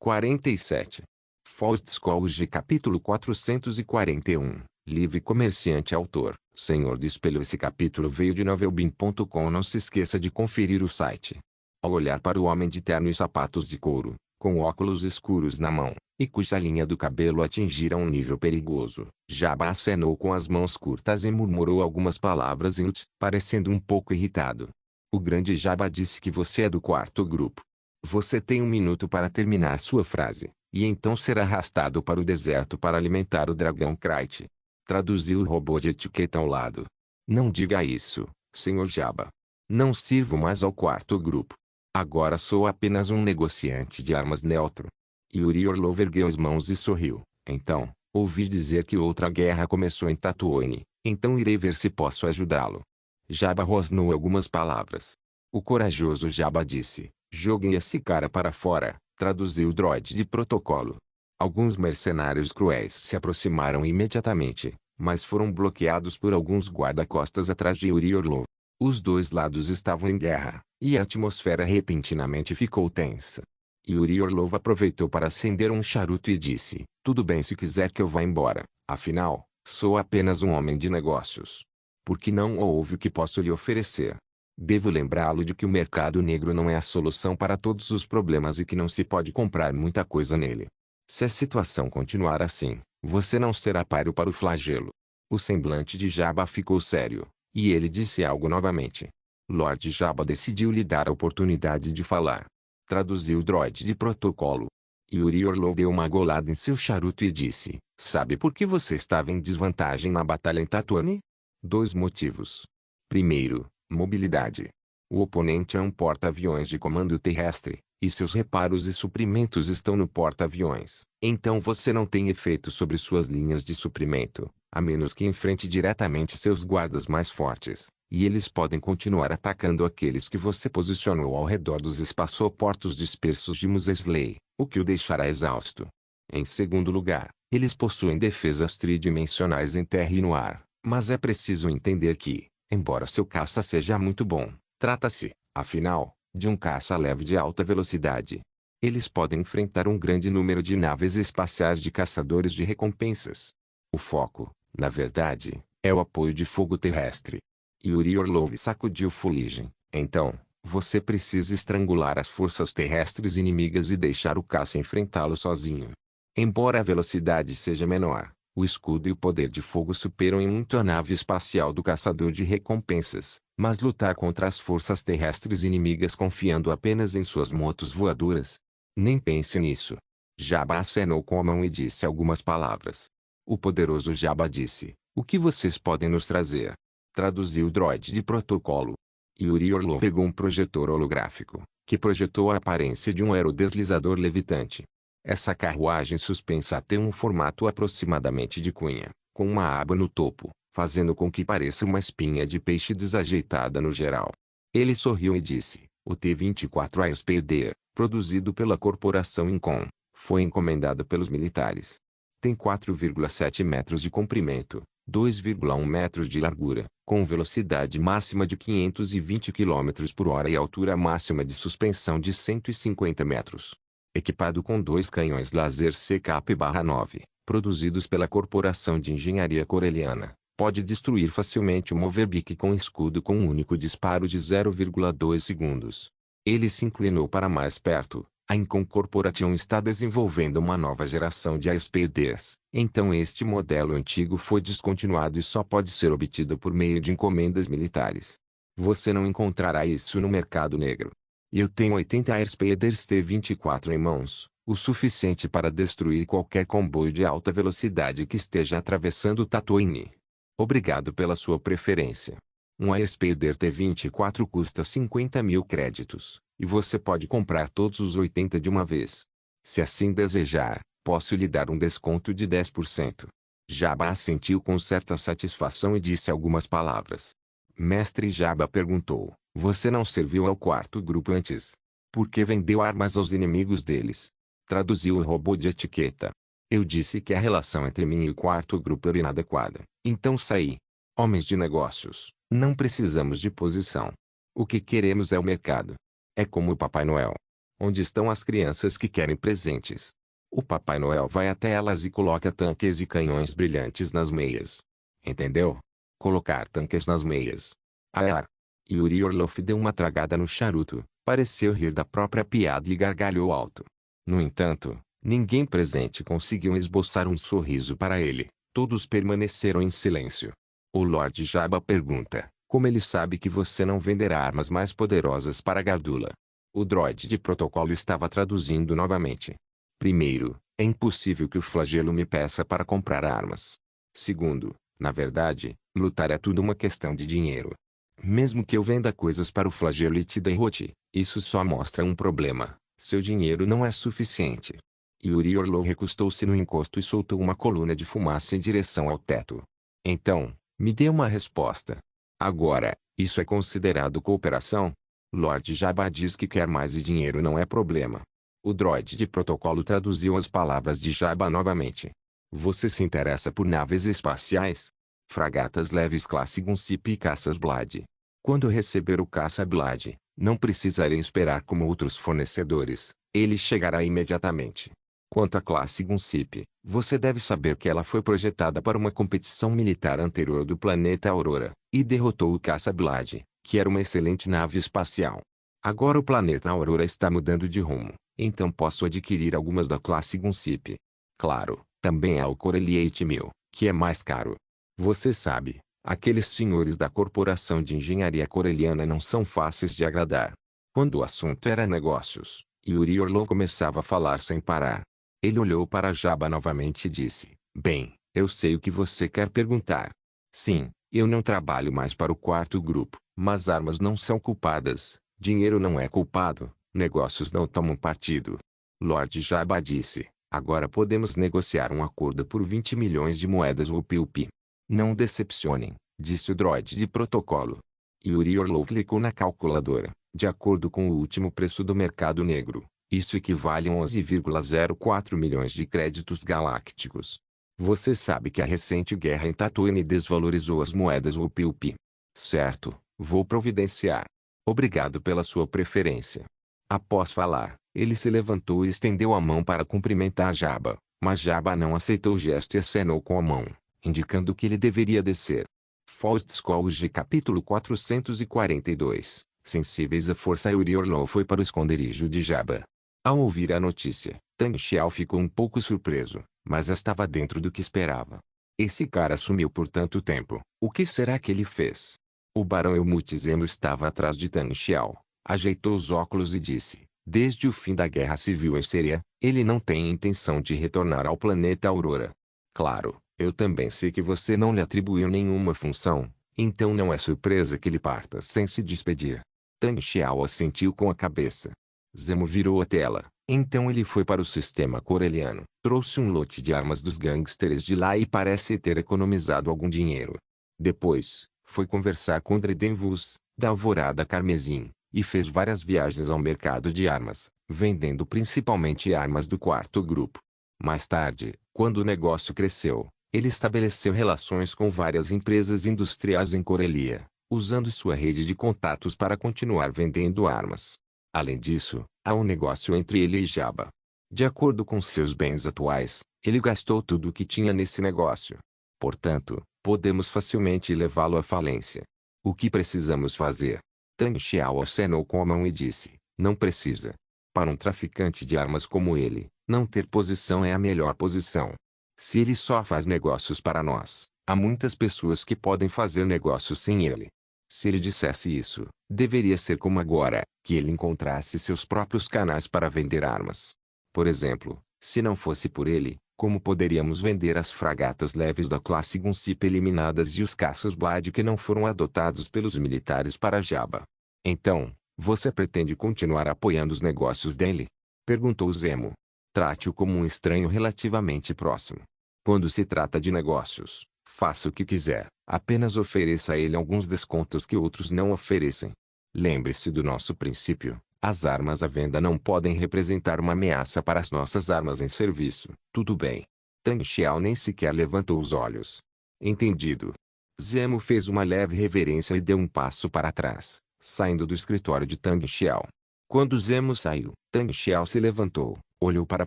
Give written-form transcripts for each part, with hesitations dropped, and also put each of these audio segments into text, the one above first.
47. Fortescue capítulo 441. Livre comerciante autor. Senhor do Espelho. Esse capítulo veio de novelbin.com. Não se esqueça de conferir o site. Ao olhar para o homem de terno e sapatos de couro, com óculos escuros na mão, e cuja linha do cabelo atingira um nível perigoso, Jabba acenou com as mãos curtas e murmurou algumas palavras em Ute, parecendo um pouco irritado. O grande Jabba disse que você é do quarto grupo. Você tem 1 minuto para terminar sua frase, e então será arrastado para o deserto para alimentar o dragão Krayt. Traduziu o robô de etiqueta ao lado. Não diga isso, Sr. Jabba. Não sirvo mais ao quarto grupo. Agora sou apenas um negociante de armas neutro. Yuri Orlov ergueu as mãos e sorriu. Então, ouvi dizer que outra guerra começou em Tatooine, então irei ver se posso ajudá-lo. Jabba rosnou algumas palavras. O corajoso Jabba disse: joguem esse cara para fora, traduziu o droide de protocolo. Alguns mercenários cruéis se aproximaram imediatamente, mas foram bloqueados por alguns guarda-costas atrás de Yuri Orlov. Os dois lados estavam em guerra, e a atmosfera repentinamente ficou tensa. Yuri Orlov aproveitou para acender um charuto e disse: tudo bem se quiser que eu vá embora, afinal, sou apenas um homem de negócios. Porque não houve o que posso lhe oferecer. Devo lembrá-lo de que o mercado negro não é a solução para todos os problemas e que não se pode comprar muita coisa nele. Se a situação continuar assim, você não será páreo para o flagelo. O semblante de Jabba ficou sério, e ele disse algo novamente. Lord Jabba decidiu lhe dar a oportunidade de falar. Traduziu o droide de protocolo. Yuri Orlov deu uma golada em seu charuto e disse: sabe por que você estava em desvantagem na batalha em Tatooine? 2 motivos. Primeiro, mobilidade. O oponente é um porta-aviões de comando terrestre, e seus reparos e suprimentos estão no porta-aviões. Então você não tem efeito sobre suas linhas de suprimento, a menos que enfrente diretamente seus guardas mais fortes, e eles podem continuar atacando aqueles que você posicionou ao redor dos espaçoportos dispersos de Mos Eisley, o que o deixará exausto. Em segundo lugar, eles possuem defesas tridimensionais em terra e no ar, mas é preciso entender que, embora seu caça seja muito bom, trata-se, afinal, de um caça leve de alta velocidade. Eles podem enfrentar um grande número de naves espaciais de caçadores de recompensas. O foco, na verdade, é o apoio de fogo terrestre. Yuri Orlov sacudiu fuligem. Então, você precisa estrangular as forças terrestres inimigas e deixar o caça enfrentá-lo sozinho. Embora a velocidade seja menor, o escudo e o poder de fogo superam em muito a nave espacial do caçador de recompensas, mas lutar contra as forças terrestres inimigas confiando apenas em suas motos voadoras? Nem pense nisso. Jabba acenou com a mão e disse algumas palavras. O poderoso Jabba disse: o que vocês podem nos trazer? Traduziu o droide de protocolo. Yuri Orlov pegou um projetor holográfico, que projetou a aparência de um aerodeslizador levitante. Essa carruagem suspensa tem um formato aproximadamente de cunha, com uma aba no topo, fazendo com que pareça uma espinha de peixe desajeitada no geral. Ele sorriu e disse: o T-24 Airspeeder, produzido pela corporação Incom, foi encomendado pelos militares. Tem 4,7 metros de comprimento, 2,1 metros de largura, com velocidade máxima de 520 km por hora e altura máxima de suspensão de 150 metros. Equipado com 2 canhões laser CKP-9, produzidos pela Corporação de Engenharia Corelliana, pode destruir facilmente um Overbeak com escudo com um único disparo de 0,2 segundos. Ele se inclinou para mais perto. A Incom Corporation está desenvolvendo uma nova geração de Airspeeders, então este modelo antigo foi descontinuado e só pode ser obtido por meio de encomendas militares. Você não encontrará isso no mercado negro. Eu tenho 80 Airspeeders T-24 em mãos, o suficiente para destruir qualquer comboio de alta velocidade que esteja atravessando Tatooine. Obrigado pela sua preferência. Um Airspeeder T-24 custa 50.000 créditos, e você pode comprar todos os 80 de uma vez. Se assim desejar, posso lhe dar um desconto de 10%. Jabba assentiu com certa satisfação e disse algumas palavras. Mestre Jabba perguntou: você não serviu ao quarto grupo antes? Por que vendeu armas aos inimigos deles? Traduziu o robô de etiqueta. Eu disse que a relação entre mim e o quarto grupo era inadequada, então saí. Homens de negócios, não precisamos de posição. O que queremos é o mercado. É como o Papai Noel. Onde estão as crianças que querem presentes? O Papai Noel vai até elas e coloca tanques e canhões brilhantes nas meias. Entendeu? Colocar tanques nas meias. Ah, Yuri Orlov deu uma tragada no charuto, pareceu rir da própria piada e gargalhou alto. No entanto, ninguém presente conseguiu esboçar um sorriso para ele. Todos permaneceram em silêncio. O Lord Jabba pergunta, como ele sabe que você não venderá armas mais poderosas para Gardula? O droide de protocolo estava traduzindo novamente. Primeiro, é impossível que o flagelo me peça para comprar armas. Segundo, na verdade, lutar é tudo uma questão de dinheiro. Mesmo que eu venda coisas para o flagelo e te derrote, isso só mostra um problema. Seu dinheiro não é suficiente. Yuri Orlov recostou-se no encosto e soltou uma coluna de fumaça em direção ao teto. Então, me dê uma resposta. Agora, isso é considerado cooperação? Lord Jabba diz que quer mais e dinheiro não é problema. O droide de protocolo traduziu as palavras de Jabba novamente. Você se interessa por naves espaciais? Fragatas leves classe Gunship e caças Blade. Quando receber o caça Blade, não precisarei esperar como outros fornecedores, ele chegará imediatamente. Quanto à classe Gunship, você deve saber que ela foi projetada para uma competição militar anterior do planeta Aurora, e derrotou o caça Blade, que era uma excelente nave espacial. Agora o planeta Aurora está mudando de rumo, então posso adquirir algumas da classe Gunship. Claro, também há o Corelliate 1000, que é mais caro. Você sabe, aqueles senhores da corporação de engenharia coreliana não são fáceis de agradar. Quando o assunto era negócios, Yuri Orlov começava a falar sem parar. Ele olhou para Jabba novamente e disse, bem, eu sei o que você quer perguntar. Sim, eu não trabalho mais para o quarto grupo, mas armas não são culpadas, dinheiro não é culpado, negócios não tomam partido. Lord Jabba disse, agora podemos negociar um acordo por 20 milhões de moedas Wupilpi. Não decepcionem, disse o droide de protocolo. Yuri Orlov clicou na calculadora. De acordo com o último preço do mercado negro, isso equivale a 11,04 milhões de créditos galácticos. Você sabe que a recente guerra em Tatooine desvalorizou as moedas Wupilpi. Certo, vou providenciar. Obrigado pela sua preferência. Após falar, ele se levantou e estendeu a mão para cumprimentar Jabba, mas Jabba não aceitou o gesto e acenou com a mão, indicando que ele deveria descer. Fortescue capítulo 442. Sensíveis à força, Yuri Orlov foi para o esconderijo de Jabba. Ao ouvir a notícia, Tang Xiao ficou um pouco surpreso, mas estava dentro do que esperava. Esse cara sumiu por tanto tempo, o que será que ele fez? O barão Helmut Zemo estava atrás de Tang Xiao, ajeitou os óculos e disse, desde o fim da Guerra Civil em Síria, ele não tem intenção de retornar ao planeta Aurora. Claro, eu também sei que você não lhe atribuiu nenhuma função, então não é surpresa que ele parta sem se despedir. Tang Xiao assentiu com a cabeça. Zemo virou a tela. Então ele foi para o sistema coreliano, trouxe um lote de armas dos gangsters de lá e parece ter economizado algum dinheiro. Depois, foi conversar com Dreden Vos, da Alvorada Carmesim, e fez várias viagens ao mercado de armas, vendendo principalmente armas do quarto grupo. Mais tarde, quando o negócio cresceu, ele estabeleceu relações com várias empresas industriais em Corelia, usando sua rede de contatos para continuar vendendo armas. Além disso, há um negócio entre ele e Jabba. De acordo com seus bens atuais, ele gastou tudo o que tinha nesse negócio. Portanto, podemos facilmente levá-lo à falência. O que precisamos fazer? Tang Xiao acenou com a mão e disse, não precisa. Para um traficante de armas como ele, não ter posição é a melhor posição. Se ele só faz negócios para nós, há muitas pessoas que podem fazer negócios sem ele. Se ele dissesse isso, deveria ser como agora, que ele encontrasse seus próprios canais para vender armas. Por exemplo, se não fosse por ele, como poderíamos vender as fragatas leves da classe Gunship eliminadas e os caças Blade que não foram adotados pelos militares para Jabba? Então, você pretende continuar apoiando os negócios dele? Perguntou Zemo. Trate-o como um estranho relativamente próximo. Quando se trata de negócios, faça o que quiser, apenas ofereça a ele alguns descontos que outros não oferecem. Lembre-se do nosso princípio, as armas à venda não podem representar uma ameaça para as nossas armas em serviço. Tudo bem. Tang Xiao nem sequer levantou os olhos. Entendido. Zemo fez uma leve reverência e deu um passo para trás, saindo do escritório de Tang Xiao. Quando Zemo saiu, Tang Xiao se levantou, olhou para a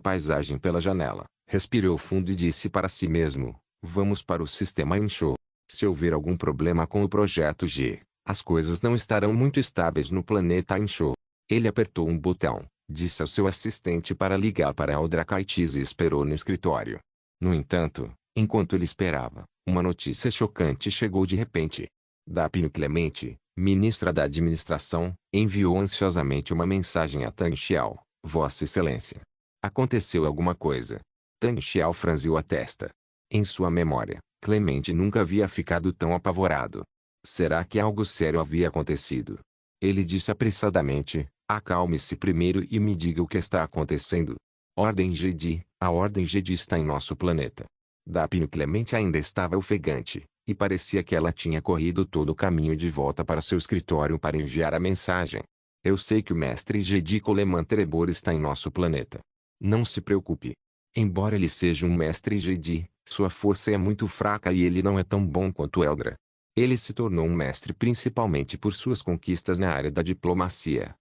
paisagem pela janela, respirou fundo e disse para si mesmo: vamos para o sistema Inshou. Se houver algum problema com o projeto G, as coisas não estarão muito estáveis no planeta Inshou. Ele apertou um botão, disse ao seu assistente para ligar para Eldra Kaitis e esperou no escritório. No entanto, enquanto ele esperava, uma notícia chocante chegou de repente. Dapino Clemente, ministra da administração, enviou ansiosamente uma mensagem a Tang Xiao: Vossa Excelência. Aconteceu alguma coisa. Tang Xiao franziu a testa. Em sua memória, Clemente nunca havia ficado tão apavorado. Será que algo sério havia acontecido? Ele disse apressadamente: acalme-se primeiro e me diga o que está acontecendo. Ordem Jedi, a Ordem Jedi está em nosso planeta. Dapino Clemente ainda estava ofegante, e parecia que ela tinha corrido todo o caminho de volta para seu escritório para enviar a mensagem. Eu sei que o mestre Jedi Coleman Trebor está em nosso planeta. Não se preocupe. Embora ele seja um mestre Jedi, sua força é muito fraca e ele não é tão bom quanto Eldra. Ele se tornou um mestre principalmente por suas conquistas na área da diplomacia.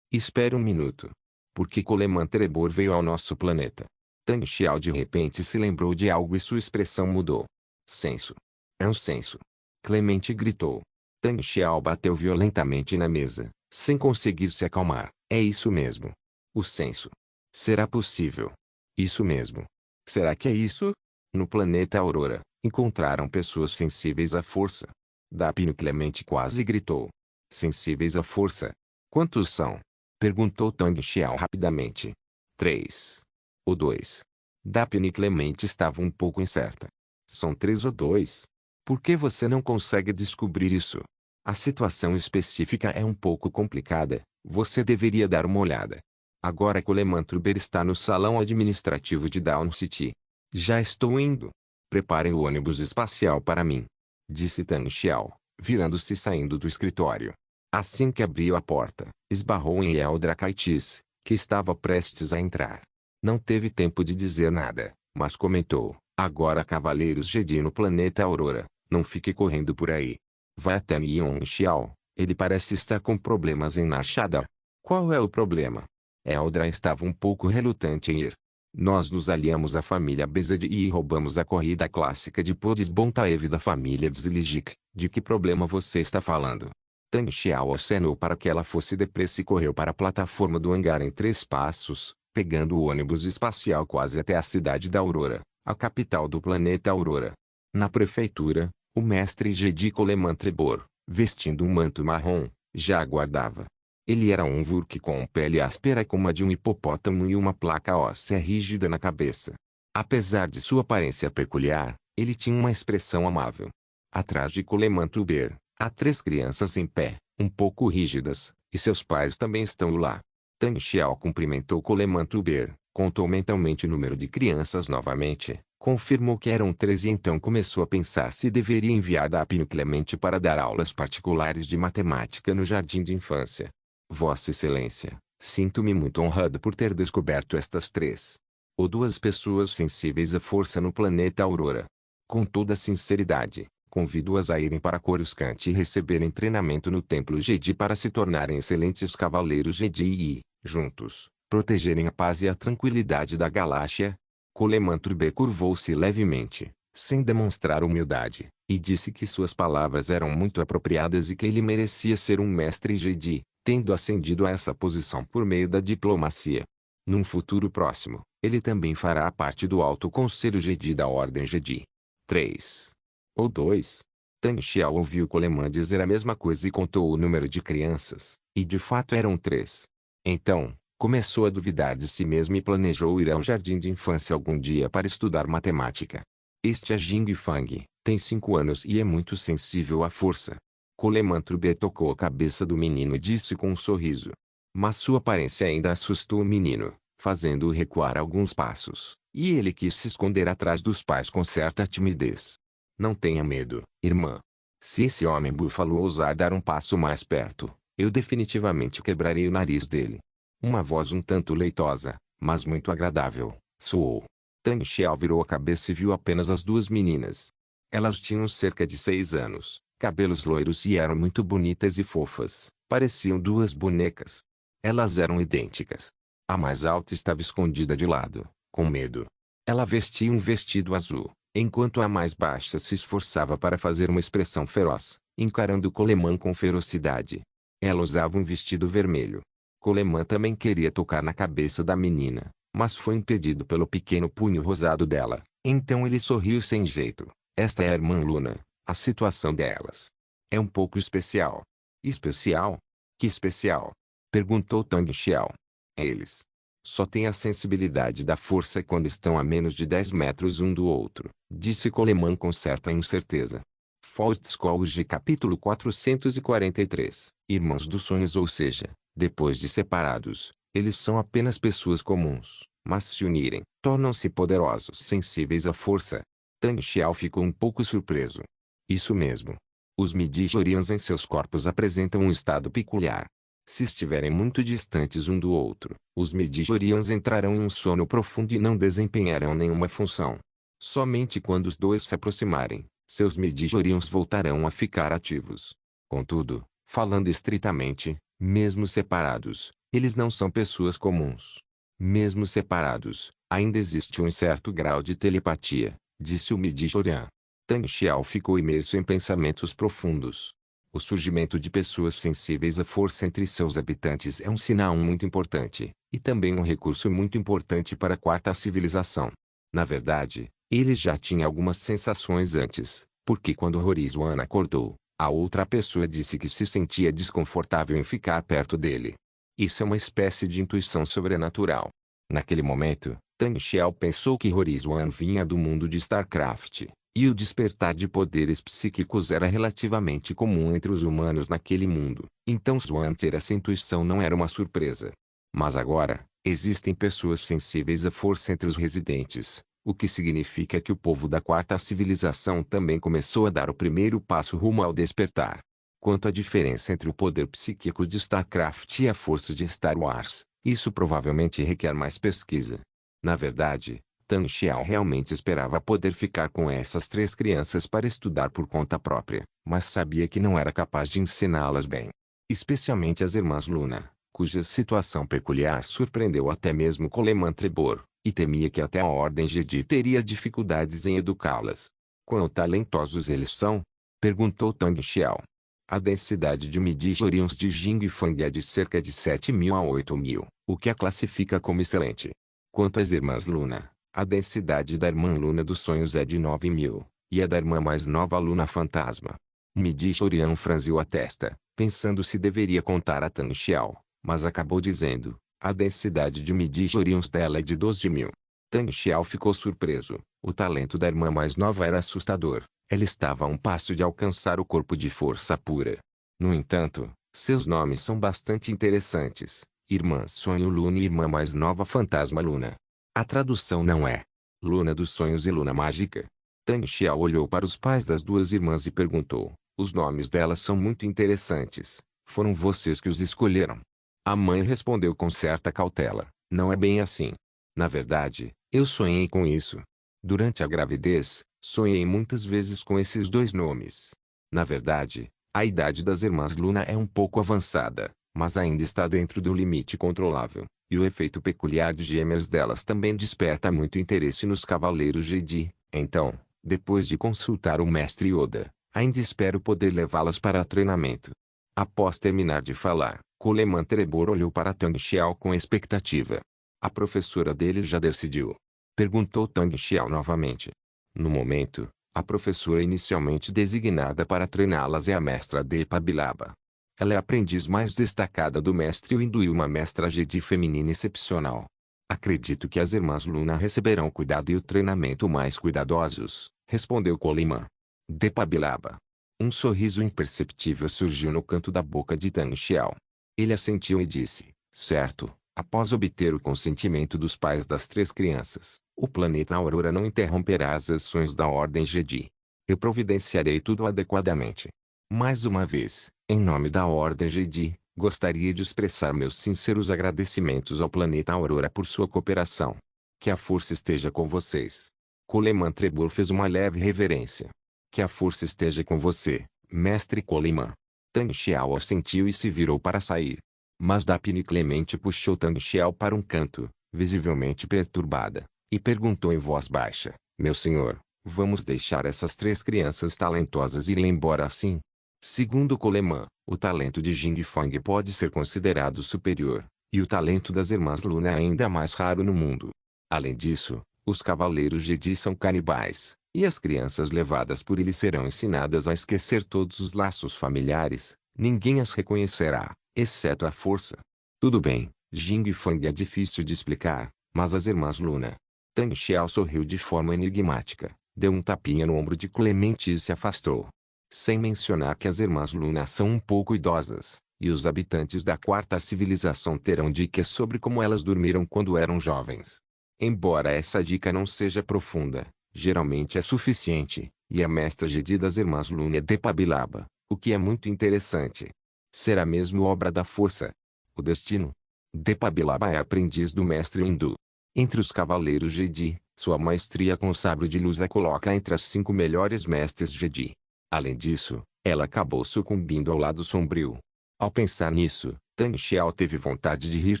Espere um minuto. Por que Coleman Trebor veio ao nosso planeta? Tang Xiao de repente se lembrou de algo e sua expressão mudou. Censo. É um censo. Clemente gritou. Tang Xiao bateu violentamente na mesa, sem conseguir se acalmar. É isso mesmo. O censo. Será possível? Isso mesmo. Será que é isso? No planeta Aurora, encontraram pessoas sensíveis à força. Dapino Clemente quase gritou. Sensíveis à força? Quantos são? Perguntou Tang Xiao rapidamente. 3. Ou 2. Dapino Clemente estava um pouco incerta. São 3 ou 2? Por que você não consegue descobrir isso? A situação específica é um pouco complicada, você deveria dar uma olhada. Agora Coleman Trebor está no salão administrativo de Dawn City. Já estou indo. Preparem o ônibus espacial para mim, disse Tang Xiao, virando-se e saindo do escritório. Assim que abriu a porta, esbarrou em Eldra Kaitis, que estava prestes a entrar. Não teve tempo de dizer nada, mas comentou: agora Cavaleiros Jedi no planeta Aurora, não fique correndo por aí. Vai até Mion Xiao, ele parece estar com problemas em Nashada. Qual é o problema? Eldra estava um pouco relutante em ir. Nós nos aliamos à família Bezed e roubamos a corrida clássica de Podis Bontaev da família Ziligic. De que problema você está falando? Tang Xiao acenou para que ela fosse depressa e correu para a plataforma do hangar em 3 passos, pegando o ônibus espacial quase até a cidade da Aurora, a capital do planeta Aurora. Na prefeitura, o mestre Jedi Coleman Trebor, vestindo um manto marrom, já aguardava. Ele era um Vurk com pele áspera como a de um hipopótamo e uma placa óssea rígida na cabeça. Apesar de sua aparência peculiar, ele tinha uma expressão amável. Atrás de Coleman Trebor, há 3 crianças em pé, um pouco rígidas, e seus pais também estão lá. Tang Xiao cumprimentou Coleman Trebor, contou mentalmente o número de crianças novamente, confirmou que eram 3 e então começou a pensar se deveria enviar Dapino Clemente para dar aulas particulares de matemática no jardim de infância. Vossa Excelência, sinto-me muito honrado por ter descoberto estas 3 ou 2 pessoas sensíveis à força no planeta Aurora. Com toda sinceridade, convido-as a irem para Coruscant e receberem treinamento no Templo Jedi para se tornarem excelentes cavaleiros Jedi e, juntos, protegerem a paz e a tranquilidade da galáxia. Coleman Trebor curvou-se levemente, sem demonstrar humildade, e disse que suas palavras eram muito apropriadas e que ele merecia ser um mestre Jedi, tendo ascendido a essa posição por meio da diplomacia. Num futuro próximo, ele também fará parte do Alto Conselho Jedi da Ordem Jedi. 3. Ou 2. Tang Xiao ouviu Coleman dizer a mesma coisa e contou o número de crianças, e de fato eram 3. Então, começou a duvidar de si mesmo e planejou ir ao jardim de infância algum dia para estudar matemática. Este é Jing Fang, tem 5 anos e é muito sensível à força. Coleman Trebor tocou a cabeça do menino e disse com um sorriso. Mas sua aparência ainda assustou o menino, fazendo-o recuar alguns passos, e ele quis se esconder atrás dos pais com certa timidez. Não tenha medo, irmã. Se esse homem búfalo ousar dar um passo mais perto, eu definitivamente quebrarei o nariz dele. Uma voz um tanto leitosa, mas muito agradável, soou. Tang Xiao virou a cabeça e viu apenas as 2 meninas. Elas tinham cerca de 6 anos, cabelos loiros e eram muito bonitas e fofas. Pareciam duas bonecas. Elas eram idênticas. A mais alta estava escondida de lado, com medo. Ela vestia um vestido azul, enquanto a mais baixa se esforçava para fazer uma expressão feroz, encarando Coleman com ferocidade. Ela usava um vestido vermelho. Coleman também queria tocar na cabeça da menina, mas foi impedido pelo pequeno punho rosado dela. Então ele sorriu sem jeito. Esta é a irmã Luna. A situação delas é um pouco especial. Especial? Que especial? Perguntou Tang Xiao. Eles só têm a sensibilidade da força quando estão a menos de 10 metros um do outro, disse Coleman com certa incerteza. Fortescue capítulo 443. Irmãos dos sonhos, ou seja, depois de separados, eles são apenas pessoas comuns, mas se unirem, tornam-se poderosos, sensíveis à força. Tang Xiao ficou um pouco surpreso. Isso mesmo. Os Midichlorians em seus corpos apresentam um estado peculiar. Se estiverem muito distantes um do outro, os Midichlorians entrarão em um sono profundo e não desempenharão nenhuma função. Somente quando os dois se aproximarem, seus Midichlorians voltarão a ficar ativos. Contudo, falando estritamente, mesmo separados, eles não são pessoas comuns. Mesmo separados, ainda existe um certo grau de telepatia, disse o Midichlorian. Tang Xiao ficou imerso em pensamentos profundos. O surgimento de pessoas sensíveis à força entre seus habitantes é um sinal muito importante, e também um recurso muito importante para a quarta civilização. Na verdade, ele já tinha algumas sensações antes, porque quando Horizon acordou, a outra pessoa disse que se sentia desconfortável em ficar perto dele. Isso é uma espécie de intuição sobrenatural. Naquele momento, Tang Xiao pensou que Horizon vinha do mundo de StarCraft. E o despertar de poderes psíquicos era relativamente comum entre os humanos naquele mundo. Então Swan ter essa intuição não era uma surpresa. Mas agora, existem pessoas sensíveis à força entre os residentes, o que significa que o povo da quarta civilização também começou a dar o primeiro passo rumo ao despertar. Quanto à diferença entre o poder psíquico de StarCraft e a força de Star Wars, isso provavelmente requer mais pesquisa. Na verdade, Tang Xiao realmente esperava poder ficar com essas três crianças para estudar por conta própria, mas sabia que não era capaz de ensiná-las bem. Especialmente as irmãs Luna, cuja situação peculiar surpreendeu até mesmo Coleman Trebor, e temia que até a Ordem Jedi teria dificuldades em educá-las. Quão talentosos eles são? Perguntou Tang Xiao. A densidade de midichlorians de Jing Fang é de cerca de 7.000 a 8.000, o que a classifica como excelente. Quanto às irmãs Luna, a densidade da irmã Luna dos sonhos é de 9.000, e a da irmã mais nova Luna Fantasma. Midichlorian franziu a testa, pensando se deveria contar a Tang Xiao, mas acabou dizendo, a densidade de midichlorians dela é de 12.000. Tang Xiao ficou surpreso, o talento da irmã mais nova era assustador, ela estava a um passo de alcançar o corpo de força pura. No entanto, seus nomes são bastante interessantes, Irmã Sonho Luna e Irmã mais nova Fantasma Luna. A tradução não é Luna dos Sonhos e Luna Mágica. Tang Xiao olhou para os pais das duas irmãs e perguntou, os nomes delas são muito interessantes, foram vocês que os escolheram? A mãe respondeu com certa cautela, não é bem assim. Na verdade, eu sonhei com isso. Durante a gravidez, sonhei muitas vezes com esses dois nomes. Na verdade, a idade das irmãs Luna é um pouco avançada, mas ainda está dentro do limite controlável, e o efeito peculiar de gêmeas delas também desperta muito interesse nos Cavaleiros Jedi. Então, depois de consultar o Mestre Yoda, ainda espero poder levá-las para treinamento. Após terminar de falar, Coleman Trebor olhou para Tang Xiao com expectativa. A professora deles já decidiu? Perguntou Tang Xiao novamente. No momento, a professora inicialmente designada para treiná-las é a mestra Depabilaba. Ela é a aprendiz mais destacada do mestre Windu e uma mestra Jedi feminina excepcional. Acredito que as irmãs Luna receberão cuidado e o treinamento mais cuidadosos, respondeu Coleman. Depabilaba. Um sorriso imperceptível surgiu no canto da boca de Tang Xiao. Ele assentiu e disse, certo, após obter o consentimento dos pais das três crianças, o planeta Aurora não interromperá as ações da Ordem Jedi. Eu providenciarei tudo adequadamente. Mais uma vez, em nome da Ordem Jedi, gostaria de expressar meus sinceros agradecimentos ao planeta Aurora por sua cooperação. Que a força esteja com vocês. Coleman Trebor fez uma leve reverência. Que a força esteja com você, mestre Coleman. Tang Xiao assentiu e se virou para sair. Mas Dapni Clemente puxou Tang Xiao para um canto, visivelmente perturbada, e perguntou em voz baixa: Meu senhor, vamos deixar essas três crianças talentosas ir embora assim? Segundo Coleman, o talento de Jing Fang pode ser considerado superior, e o talento das Irmãs Luna é ainda mais raro no mundo. Além disso, os Cavaleiros Jedi são canibais, e as crianças levadas por eles serão ensinadas a esquecer todos os laços familiares. Ninguém as reconhecerá, exceto a força. Tudo bem, Jing Fang é difícil de explicar, mas as Irmãs Luna... Tang Xiao sorriu de forma enigmática, deu um tapinha no ombro de Clemente e se afastou. Sem mencionar que as Irmãs Luna são um pouco idosas, e os habitantes da quarta civilização terão dicas sobre como elas dormiram quando eram jovens. Embora essa dica não seja profunda, geralmente é suficiente, e a mestra Jedi das Irmãs Luna é Depabilaba, o que é muito interessante. Será mesmo obra da força? O destino? Depabilaba é aprendiz do mestre hindu. Entre os Cavaleiros Jedi, sua maestria com o sabre de luz a coloca entre as 5 melhores mestres Jedi. Além disso, ela acabou sucumbindo ao lado sombrio. Ao pensar nisso, Tang Xiao teve vontade de rir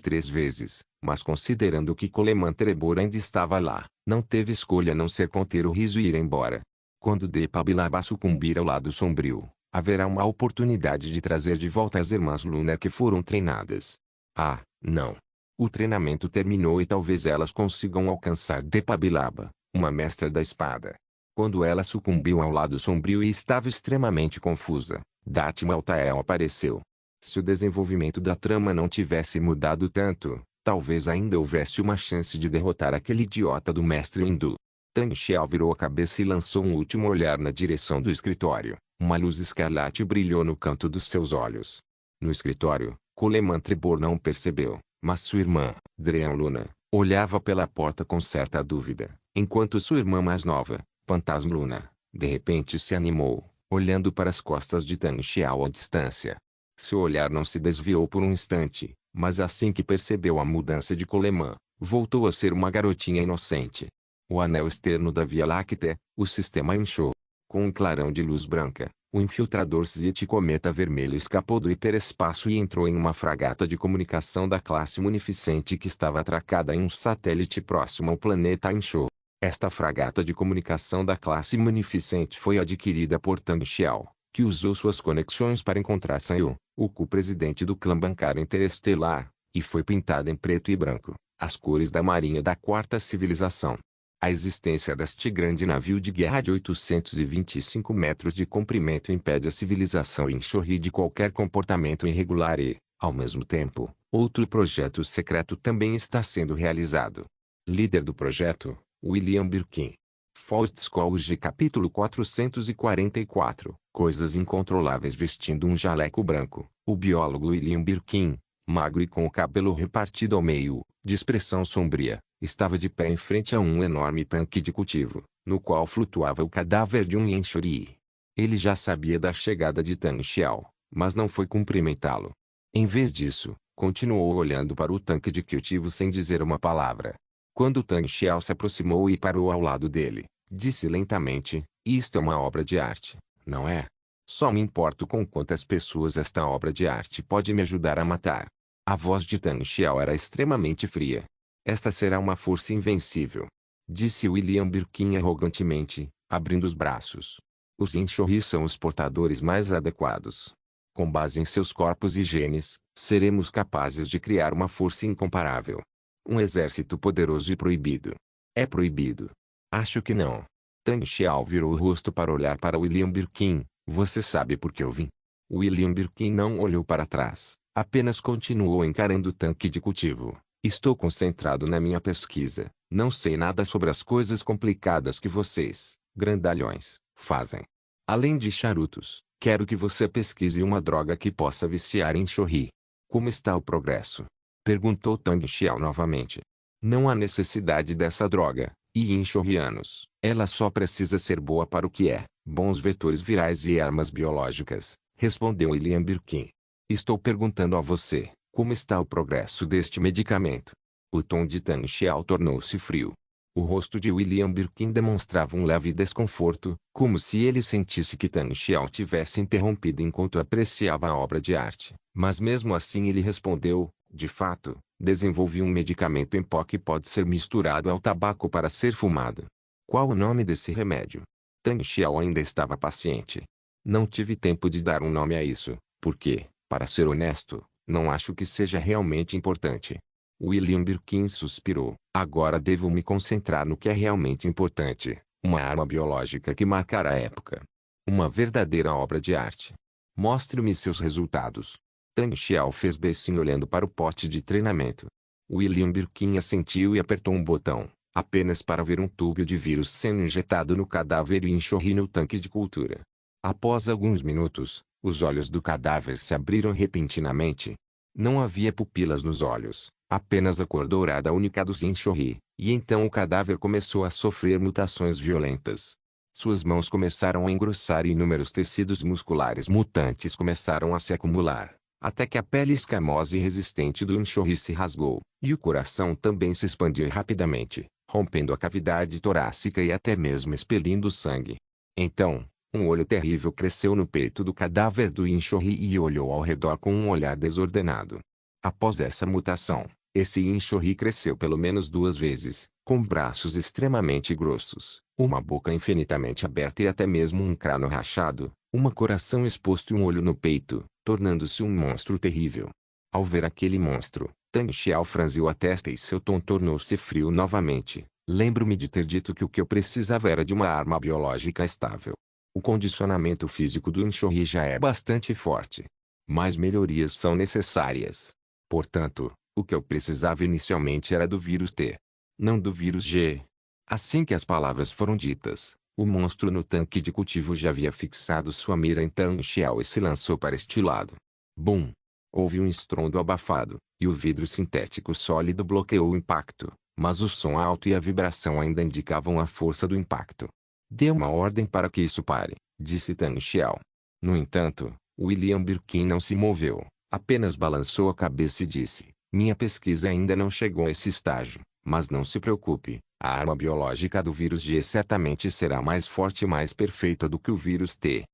3 vezes, mas considerando que Coleman Trebor ainda estava lá, não teve escolha a não ser conter o riso e ir embora. Quando Depabilaba sucumbir ao lado sombrio, haverá uma oportunidade de trazer de volta as Irmãs Luna que foram treinadas. Ah, não. O treinamento terminou e talvez elas consigam alcançar Depabilaba, uma mestra da espada. Quando ela sucumbiu ao lado sombrio e estava extremamente confusa, Darth Maltael apareceu. Se o desenvolvimento da trama não tivesse mudado tanto, talvez ainda houvesse uma chance de derrotar aquele idiota do mestre hindu. Tang Xiao virou a cabeça e lançou um último olhar na direção do escritório. Uma luz escarlate brilhou no canto dos seus olhos. No escritório, Coleman Trebor não percebeu, mas sua irmã, Dream Luna, olhava pela porta com certa dúvida, enquanto sua irmã mais nova, Phantasm Luna, de repente se animou, olhando para as costas de Tang Xiao à distância. Seu olhar não se desviou por um instante, mas assim que percebeu a mudança de Coleman, voltou a ser uma garotinha inocente. O anel externo da Via Láctea, o sistema inchou. Com um clarão de luz branca, o infiltrador Zit Cometa Vermelho escapou do hiperespaço e entrou em uma fragata de comunicação da classe Munificente que estava atracada em um satélite próximo ao planeta Inchou. Esta fragata de comunicação da classe Munificente foi adquirida por Tang Xiao, que usou suas conexões para encontrar Sun Yu, o co-presidente do clã bancário interestelar, e foi pintada em preto e branco, as cores da marinha da quarta civilização. A existência deste grande navio de guerra de 825 metros de comprimento impede a civilização Inchorri de qualquer comportamento irregular e, ao mesmo tempo, outro projeto secreto também está sendo realizado. Líder do projeto, William Birkin. Faust College capítulo 444, Coisas incontroláveis vestindo um jaleco branco. O biólogo William Birkin, magro e com o cabelo repartido ao meio, de expressão sombria, estava de pé em frente a um enorme tanque de cultivo, no qual flutuava o cadáver de um Yanshori. Ele já sabia da chegada de Tang Xiao, mas não foi cumprimentá-lo. Em vez disso, continuou olhando para o tanque de cultivo sem dizer uma palavra. Quando Tang Xiao se aproximou e parou ao lado dele, disse lentamente: Isto é uma obra de arte, não é? Só me importo com quantas pessoas esta obra de arte pode me ajudar a matar. A voz de Tang Xiao era extremamente fria. Esta será uma força invencível, disse William Birkin arrogantemente, abrindo os braços. Os Inchorri são os portadores mais adequados. Com base em seus corpos e genes, seremos capazes de criar uma força incomparável. Um exército poderoso e proibido. É proibido? Acho que não. Tang Xiao virou o rosto para olhar para William Birkin. Você sabe por que eu vim? William Birkin não olhou para trás, apenas continuou encarando o tanque de cultivo. Estou concentrado na minha pesquisa. Não sei nada sobre as coisas complicadas que vocês, grandalhões, fazem. Além de charutos, quero que você pesquise uma droga que possa viciar em Inchorri. Como está o progresso? Perguntou Tang Xiao novamente. Não há necessidade dessa droga, e Inchorrianos, ela só precisa ser boa para o que é, bons vetores virais e armas biológicas, respondeu William Birkin. Estou perguntando a você. Como está o progresso deste medicamento? O tom de Tang Xiao tornou-se frio. O rosto de William Birkin demonstrava um leve desconforto, como se ele sentisse que Tang Xiao tivesse interrompido enquanto apreciava a obra de arte. Mas mesmo assim ele respondeu, de fato, desenvolvi um medicamento em pó que pode ser misturado ao tabaco para ser fumado. Qual o nome desse remédio? Tang Xiao ainda estava paciente. Não tive tempo de dar um nome a isso, porque, para ser honesto, não acho que seja realmente importante. William Birkin suspirou. Agora devo me concentrar no que é realmente importante. Uma arma biológica que marcará a época. Uma verdadeira obra de arte. Mostre-me seus resultados. Tang Xiao fez beicinho olhando para o pote de treinamento. William Birkin assentiu e apertou um botão, apenas para ver um tubo de vírus sendo injetado no cadáver e enxerri no tanque de cultura. Após alguns minutos, os olhos do cadáver se abriram repentinamente. Não havia pupilas nos olhos, apenas a cor dourada única do enxerri, e então o cadáver começou a sofrer mutações violentas. Suas mãos começaram a engrossar e inúmeros tecidos musculares mutantes começaram a se acumular, até que a pele escamosa e resistente do enxerri se rasgou, e o coração também se expandiu rapidamente, rompendo a cavidade torácica e até mesmo expelindo sangue. Então, um olho terrível cresceu no peito do cadáver do enxerri e olhou ao redor com um olhar desordenado. Após essa mutação, esse enxerri cresceu pelo menos 2 vezes, com braços extremamente grossos, uma boca infinitamente aberta e até mesmo um crânio rachado, um coração exposto e um olho no peito, tornando-se um monstro terrível. Ao ver aquele monstro, Tang Xiao franziu a testa e seu tom tornou-se frio novamente. Lembro-me de ter dito que o que eu precisava era de uma arma biológica estável. O condicionamento físico do enxerri já é bastante forte. Mais melhorias são necessárias. Portanto, o que eu precisava inicialmente era do vírus T. Não do vírus G. Assim que as palavras foram ditas, o monstro no tanque de cultivo já havia fixado sua mira em Tang Xiao e se lançou para este lado. Bum! Houve um estrondo abafado, e o vidro sintético sólido bloqueou o impacto, mas o som alto e a vibração ainda indicavam a força do impacto. Dê uma ordem para que isso pare, disse Tang Xiao. No entanto, William Birkin não se moveu, apenas balançou a cabeça e disse, minha pesquisa ainda não chegou a esse estágio, mas não se preocupe, a arma biológica do vírus G certamente será mais forte e mais perfeita do que o vírus T.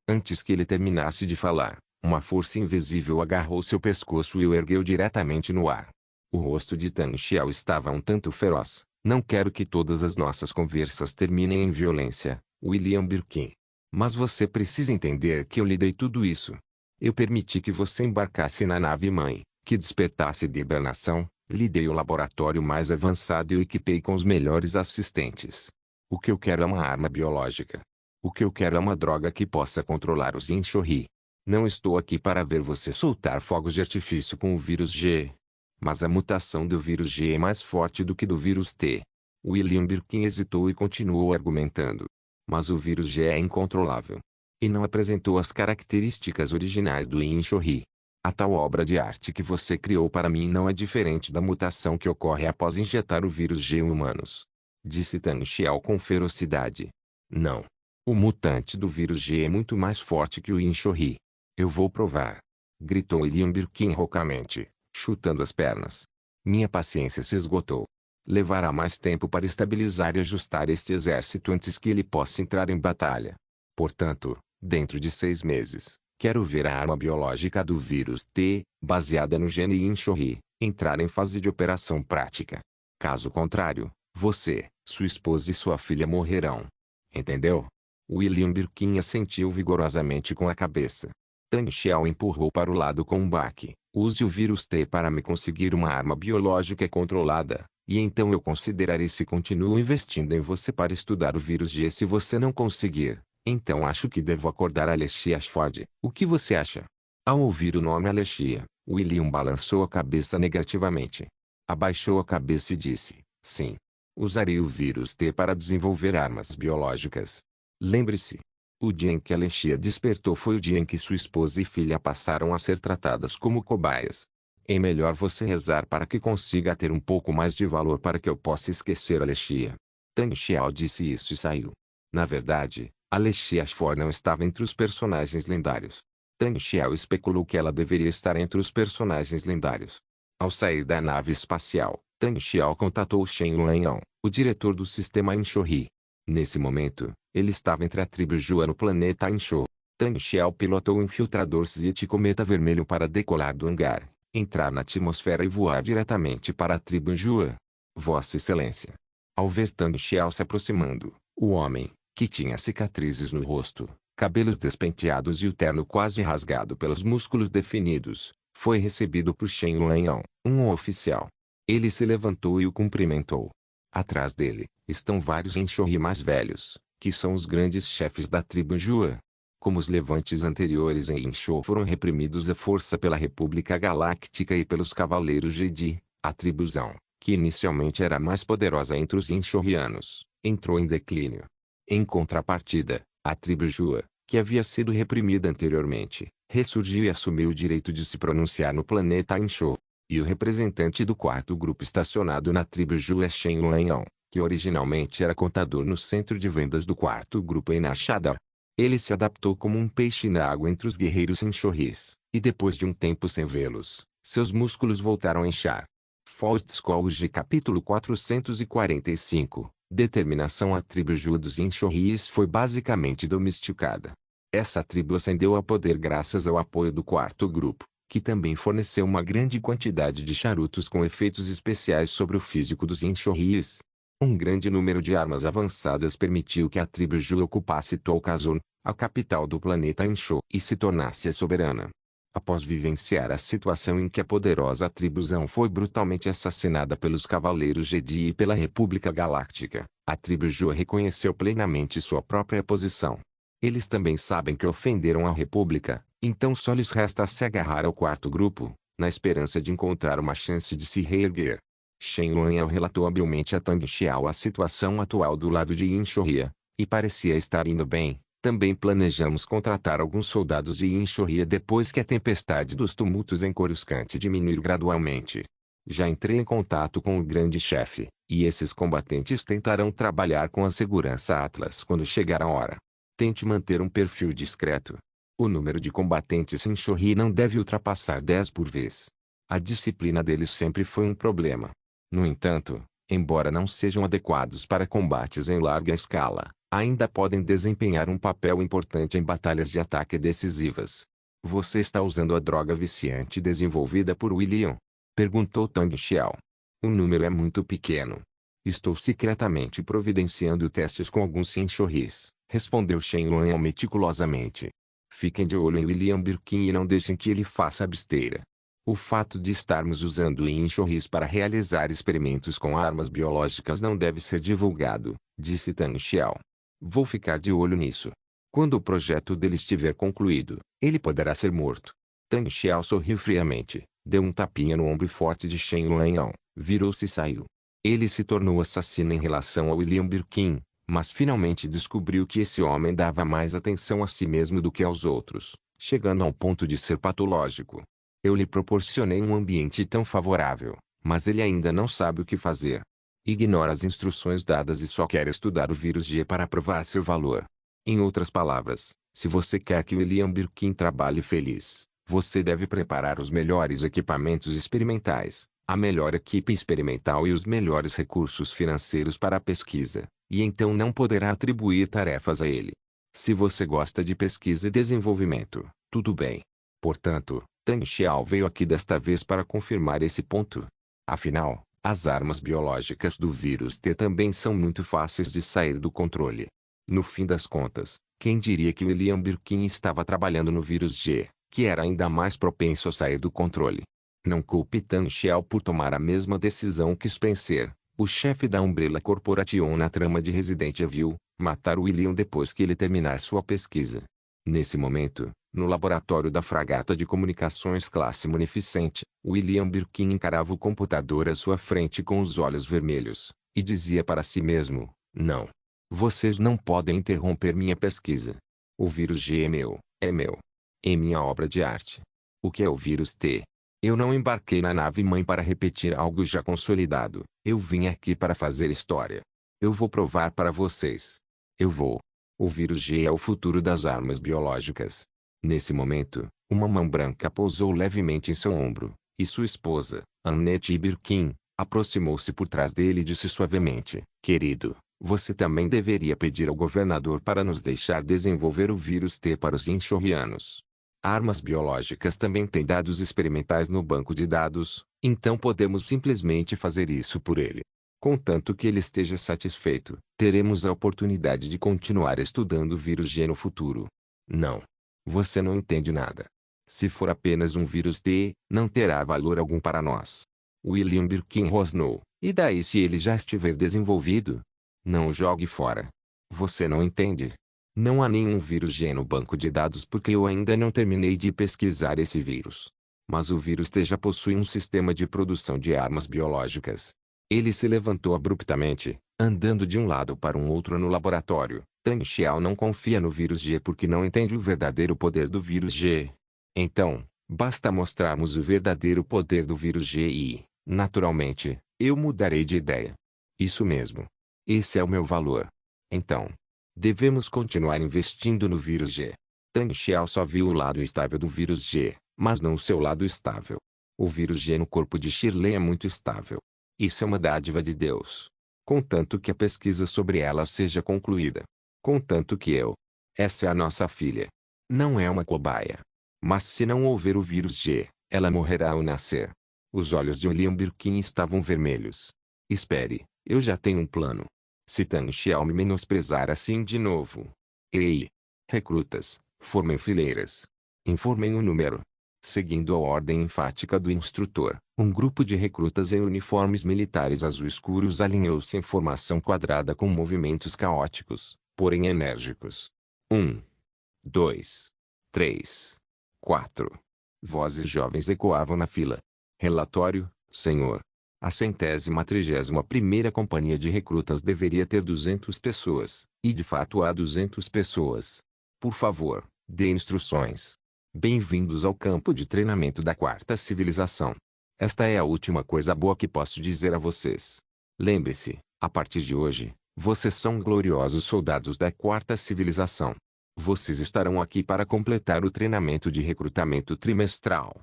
Antes que ele terminasse de falar, uma força invisível agarrou seu pescoço e o ergueu diretamente no ar. O rosto de Tang Xiao estava um tanto feroz. Não quero que todas as nossas conversas terminem em violência, William Birkin. Mas você precisa entender que eu lhe dei tudo isso. Eu permiti que você embarcasse na nave-mãe, que despertasse de hibernação, lhe dei o laboratório mais avançado e o equipei com os melhores assistentes. O que eu quero é uma arma biológica. O que eu quero é uma droga que possa controlar os enxerri. Não estou aqui para ver você soltar fogos de artifício com o vírus G. Mas a mutação do vírus G é mais forte do que do vírus T. William Birkin hesitou e continuou argumentando. Mas o vírus G é incontrolável. E não apresentou as características originais do enxerri. A tal obra de arte que você criou para mim não é diferente da mutação que ocorre após injetar o vírus G em humanos. Disse Tang Xiao com ferocidade. Não. O mutante do vírus G é muito mais forte que o enxerri. Eu vou provar. Gritou William Birkin roucamente, chutando as pernas. Minha paciência se esgotou. Levará mais tempo para estabilizar e ajustar este exército antes que ele possa entrar em batalha. Portanto, dentro de 6 meses, quero ver a arma biológica do vírus T, baseada no gene enxerri, entrar em fase de operação prática. Caso contrário, você, sua esposa e sua filha morrerão. Entendeu? William Birkin assentiu vigorosamente com a cabeça. Tang Xiao empurrou para o lado com um baque. Use o vírus T para me conseguir uma arma biológica controlada, e então eu considerarei se continuo investindo em você para estudar o vírus G. Se você não conseguir, então acho que devo acordar Alexia Ashford. O que você acha? Ao ouvir o nome Alexia, William balançou a cabeça negativamente. Abaixou a cabeça e disse, sim. Usarei o vírus T para desenvolver armas biológicas. Lembre-se. O dia em que Alexia despertou foi o dia em que sua esposa e filha passaram a ser tratadas como cobaias. É melhor você rezar para que consiga ter um pouco mais de valor para que eu possa esquecer Alexia. Tang Xiao disse isso e saiu. Na verdade, Alexia Ashford não estava entre os personagens lendários. Tang Xiao especulou que ela deveria estar entre os personagens lendários. Ao sair da nave espacial, Tang Xiao contatou Shen Lanhao, o diretor do sistema Inshori. Nesse momento, ele estava entre a tribo Jua no planeta Insho. Tang Xiao pilotou o infiltrador Zit Cometa Vermelho para decolar do hangar, entrar na atmosfera e voar diretamente para a tribo Jua. Vossa Excelência. Ao ver Tang Xiao se aproximando, o homem, que tinha cicatrizes no rosto, cabelos despenteados e o terno quase rasgado pelos músculos definidos, foi recebido por Shen Lanhao, um oficial. Ele se levantou e o cumprimentou. Atrás dele, estão vários Inshori mais velhos, que são os grandes chefes da tribo Jua. Como os levantes anteriores em Insho foram reprimidos à força pela República Galáctica e pelos Cavaleiros Jedi, a tribo Zão, que inicialmente era a mais poderosa entre os Inshorianos, entrou em declínio. Em contrapartida, a tribo Jua, que havia sido reprimida anteriormente, ressurgiu e assumiu o direito de se pronunciar no planeta Insho. E o representante do quarto grupo estacionado na tribo Jua é Shen Lanhao, que originalmente era contador no centro de vendas do quarto grupo em Nashada. Ele se adaptou como um peixe na água entre os guerreiros Inshoris, e depois de um tempo sem vê-los, seus músculos voltaram a inchar. Fortescue capítulo 445. Determinação. A tribo Jua dos Inshoris foi basicamente domesticada. Essa tribo ascendeu ao poder graças ao apoio do quarto grupo, que também forneceu uma grande quantidade de charutos com efeitos especiais sobre o físico dos Inshoris. Um grande número de armas avançadas permitiu que a tribo Jua ocupasse Tolkazon, a capital do planeta Insho, e se tornasse a soberana. Após vivenciar a situação em que a poderosa tribo Zão foi brutalmente assassinada pelos Cavaleiros Jedi e pela República Galáctica, a tribo Jua reconheceu plenamente sua própria posição. Eles também sabem que ofenderam a República, então só lhes resta se agarrar ao quarto grupo, na esperança de encontrar uma chance de se reerguer. Shen Lanhao relatou habilmente a Tang Xiao a situação atual do lado de Inshoria, e parecia estar indo bem. Também planejamos contratar alguns soldados de Inshoria depois que a tempestade dos tumultos em Coruscant diminuir gradualmente. Já entrei em contato com o grande chefe, e esses combatentes tentarão trabalhar com a segurança Atlas quando chegar a hora. Tente manter um perfil discreto. O número de combatentes Inshori não deve ultrapassar 10 por vez. A disciplina deles sempre foi um problema. No entanto, embora não sejam adequados para combates em larga escala, ainda podem desempenhar um papel importante em batalhas de ataque decisivas. Você está usando a droga viciante desenvolvida por William? Perguntou Tang Xiao. O número é muito pequeno. Estou secretamente providenciando testes com alguns Inshoris, respondeu Shen Lanhao meticulosamente. Fiquem de olho em William Birkin e não deixem que ele faça besteira. O fato de estarmos usando Inshoris para realizar experimentos com armas biológicas não deve ser divulgado, disse Tang Xiao. Vou ficar de olho nisso. Quando o projeto dele estiver concluído, ele poderá ser morto. Tang Xiao sorriu friamente, deu um tapinha no ombro forte de Shen Lanhao, virou-se e saiu. Ele se tornou assassino em relação a William Birkin, mas finalmente descobriu que esse homem dava mais atenção a si mesmo do que aos outros, chegando ao ponto de ser patológico. Eu lhe proporcionei um ambiente tão favorável, mas ele ainda não sabe o que fazer. Ignora as instruções dadas e só quer estudar o vírus G para provar seu valor. Em outras palavras, se você quer que William Birkin trabalhe feliz, você deve preparar os melhores equipamentos experimentais, a melhor equipe experimental e os melhores recursos financeiros para a pesquisa, e então não poderá atribuir tarefas a ele. Se você gosta de pesquisa e desenvolvimento, tudo bem. Portanto, Tang Xiao veio aqui desta vez para confirmar esse ponto. Afinal, as armas biológicas do vírus T também são muito fáceis de sair do controle. No fim das contas, quem diria que William Birkin estava trabalhando no vírus G, que era ainda mais propenso a sair do controle? Não culpe Tang Xiao por tomar a mesma decisão que Spencer, o chefe da Umbrella Corporation na trama de Resident Evil, matar William depois que ele terminar sua pesquisa. Nesse momento, no laboratório da fragata de comunicações classe Munificente, William Birkin encarava o computador à sua frente com os olhos vermelhos, e dizia para si mesmo, não. Vocês não podem interromper minha pesquisa. O vírus G é meu, é minha obra de arte. O que é o vírus T? Eu não embarquei na nave-mãe para repetir algo já consolidado, eu vim aqui para fazer história. Eu vou provar para vocês. Eu vou. O vírus G é o futuro das armas biológicas. Nesse momento, uma mão branca pousou levemente em seu ombro, e sua esposa, Annette Birkin, Aproximou-se por trás dele e disse suavemente: Querido, você também deveria pedir ao governador para nos deixar desenvolver o vírus T para os Inchorianos. Armas biológicas também têm dados experimentais no banco de dados, então podemos simplesmente fazer isso por ele. Contanto que ele esteja satisfeito, teremos a oportunidade de continuar estudando o vírus G no futuro. Não. Você não entende nada. Se for apenas um vírus T, não terá valor algum para nós. William Birkin rosnou. E daí se ele já estiver desenvolvido? Não o jogue fora. Você não entende. Não há nenhum vírus G no banco de dados porque eu ainda não terminei de pesquisar esse vírus. Mas o vírus T já possui um sistema de produção de armas biológicas. Ele se levantou abruptamente, andando de um lado para um outro no laboratório. Tang Xiao não confia no vírus G porque não entende o verdadeiro poder do vírus G. Então, basta mostrarmos o verdadeiro poder do vírus G e, naturalmente, eu mudarei de ideia. Isso mesmo. Esse é o meu valor. Então, devemos continuar investindo no vírus G. Tang Xiao só viu o lado estável do vírus G, mas não o seu lado estável. O vírus G no corpo de Shirley é muito estável. Isso é uma dádiva de Deus. Contanto que a pesquisa sobre ela seja concluída. Contanto que eu. Essa é a nossa filha. Não é uma cobaia. Mas se não houver o vírus G, ela morrerá ao nascer. Os olhos de William Birkin estavam vermelhos. Espere, eu já tenho um plano. Se Tang Xiao me menosprezar assim de novo. Ei! Recrutas, formem fileiras. Informem o número. Seguindo a ordem enfática do instrutor, um grupo de recrutas em uniformes militares azul escuros alinhou-se em formação quadrada com movimentos caóticos, porém enérgicos. 1, 2, 3, 4. Vozes jovens ecoavam na fila. Relatório, senhor. A 131ª companhia de recrutas deveria ter 200 pessoas, e de fato há 200 pessoas. Por favor, dê instruções. Bem-vindos ao campo de treinamento da Quarta Civilização. Esta é a última coisa boa que posso dizer a vocês. Lembre-se, a partir de hoje, vocês são gloriosos soldados da Quarta Civilização. Vocês estarão aqui para completar o treinamento de recrutamento trimestral.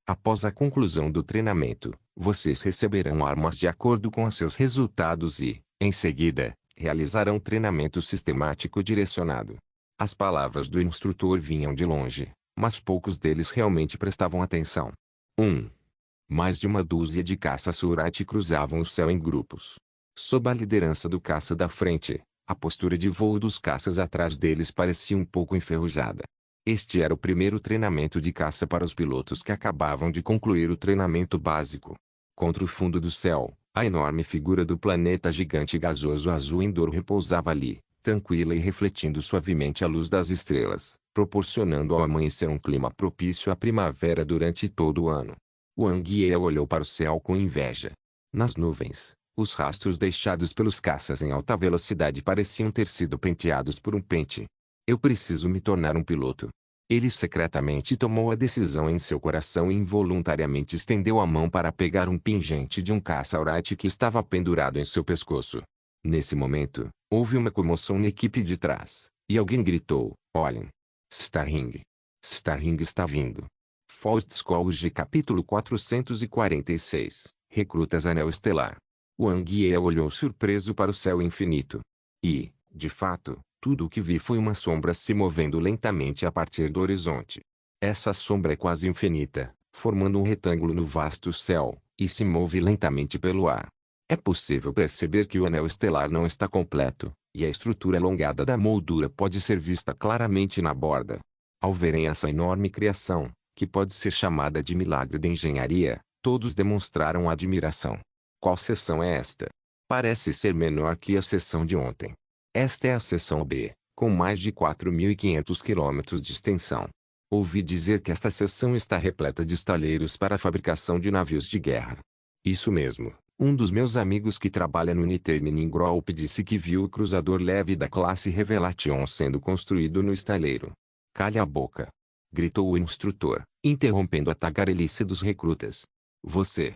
Após a conclusão do treinamento, vocês receberão armas de acordo com os seus resultados e, em seguida, realizarão treinamento sistemático direcionado. As palavras do instrutor vinham de longe, mas poucos deles realmente prestavam atenção. 1. Mais de uma dúzia de caças Surati cruzavam o céu em grupos. Sob a liderança do caça da frente, a postura de voo dos caças atrás deles parecia um pouco enferrujada. Este era o primeiro treinamento de caça para os pilotos que acabavam de concluir o treinamento básico. Contra o fundo do céu, a enorme figura do planeta gigante gasoso azul Endor repousava ali, tranquila e refletindo suavemente a luz das estrelas, proporcionando ao amanhecer um clima propício à primavera durante todo o ano. Wang Ye olhou para o céu com inveja. Nas nuvens, os rastros deixados pelos caças em alta velocidade pareciam ter sido penteados por um pente. Eu preciso me tornar um piloto. Ele secretamente tomou a decisão em seu coração e involuntariamente estendeu a mão para pegar um pingente de um caça Aurite que estava pendurado em seu pescoço. Nesse momento, houve uma comoção na equipe de trás, e alguém gritou: olhem! Starring! Starring está vindo! Fault School capítulo 446, Recrutas Anel Estelar. Wang Ye olhou surpreso para o céu infinito. E, de fato, tudo o que vi foi uma sombra se movendo lentamente a partir do horizonte. Essa sombra é quase infinita, formando um retângulo no vasto céu, e se move lentamente pelo ar. É possível perceber que o anel estelar não está completo, e a estrutura alongada da moldura pode ser vista claramente na borda. Ao verem essa enorme criação, que pode ser chamada de milagre da engenharia, todos demonstraram admiração. Qual seção é esta? Parece ser menor que a seção de ontem. Esta é a seção B, com mais de 4.500 quilômetros de extensão. Ouvi dizer que esta seção está repleta de estaleiros para a fabricação de navios de guerra. Isso mesmo, um dos meus amigos que trabalha no Nitermining Group disse que viu o cruzador leve da classe Revelation sendo construído no estaleiro. Calhe a boca! Gritou o instrutor, interrompendo a tagarelice dos recrutas. Você